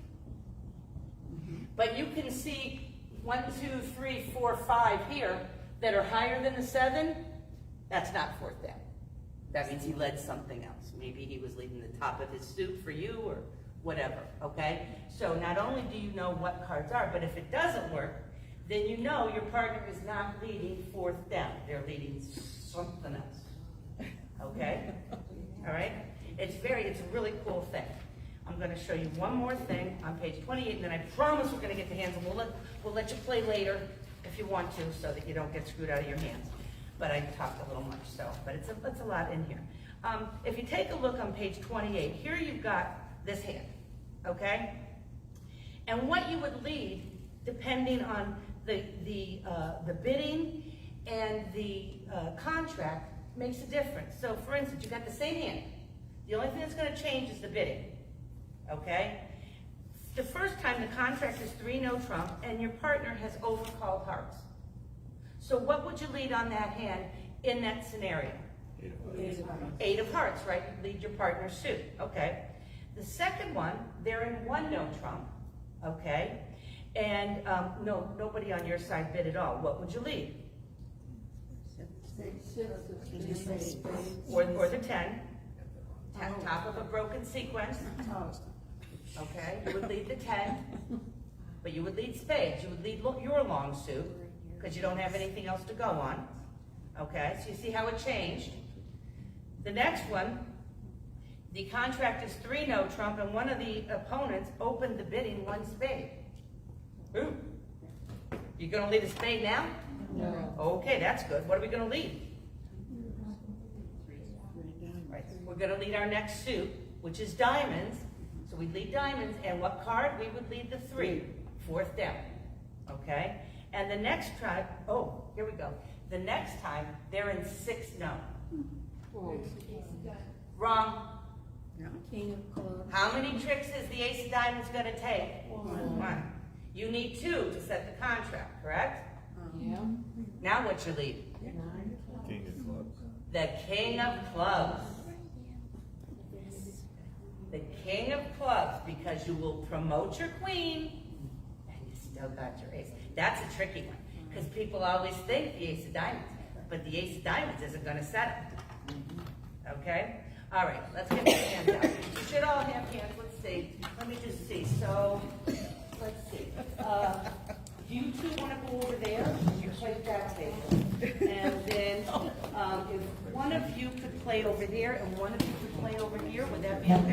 S1: But you can see 1, 2, 3, 4, 5 here that are higher than the 7. That's not 4th down. That means he led something else. Maybe he was leading the top of his suit for you or whatever, okay? So not only do you know what cards are, but if it doesn't work, then you know your partner is not leading 4th down. They're leading something else, okay? All right? It's a really cool thing. I'm gonna show you one more thing on page 28, and then I promise we're gonna get to hands, and we'll let you play later if you want to, so that you don't get screwed out of your hands. But I talked a little much, so, but it's a lot in here. If you take a look on page 28, here you've got this hand, okay? And what you would lead, depending on the bidding and the contract, makes a difference. So for instance, you've got the same hand. The only thing that's gonna change is the bidding, okay? The first time the contract is 3 no trump and your partner has overcalled hearts. So what would you lead on that hand in that scenario? 8 of hearts, right? You lead your partner's suit, okay? The second one, they're in 1 no trump, okay? And nobody on your side bid at all. What would you lead?
S6: 6
S1: Or the 10, top of a broken sequence. Okay, you would lead the 10, but you would lead spades. You would lead your long suit because you don't have anything else to go on. Okay, so you see how it changed. The next one, the contract is 3 no trump, and one of the opponents opened the bidding 1 spade. Ooh. You gonna lead a spade now?
S6: No.
S1: Okay, that's good. What are we gonna lead? Right. We're gonna lead our next suit, which is diamonds. So we lead diamonds, and what card? We would lead the 3, 4th down. Okay? And the next time, oh, here we go. The next time, they're in 6 no. Wrong.
S6: King of clubs.
S1: How many tricks is the ace of diamonds gonna take? 1. You need 2 to set the contract, correct?
S6: Yeah.
S1: Now what's your lead?
S5: King of clubs.
S1: The king of clubs. The king of clubs, because you will promote your queen, and you still got your ace. That's a tricky one, because people always think the ace of diamonds, but the ace of diamonds isn't gonna set it. Okay? All right, let's get the hands out. You should all have hands, let's see. Let me just see, so, let's see. You two wanna go over there, you play that table. And then, if one of you could play over there, and one of you could play over here, would that be okay?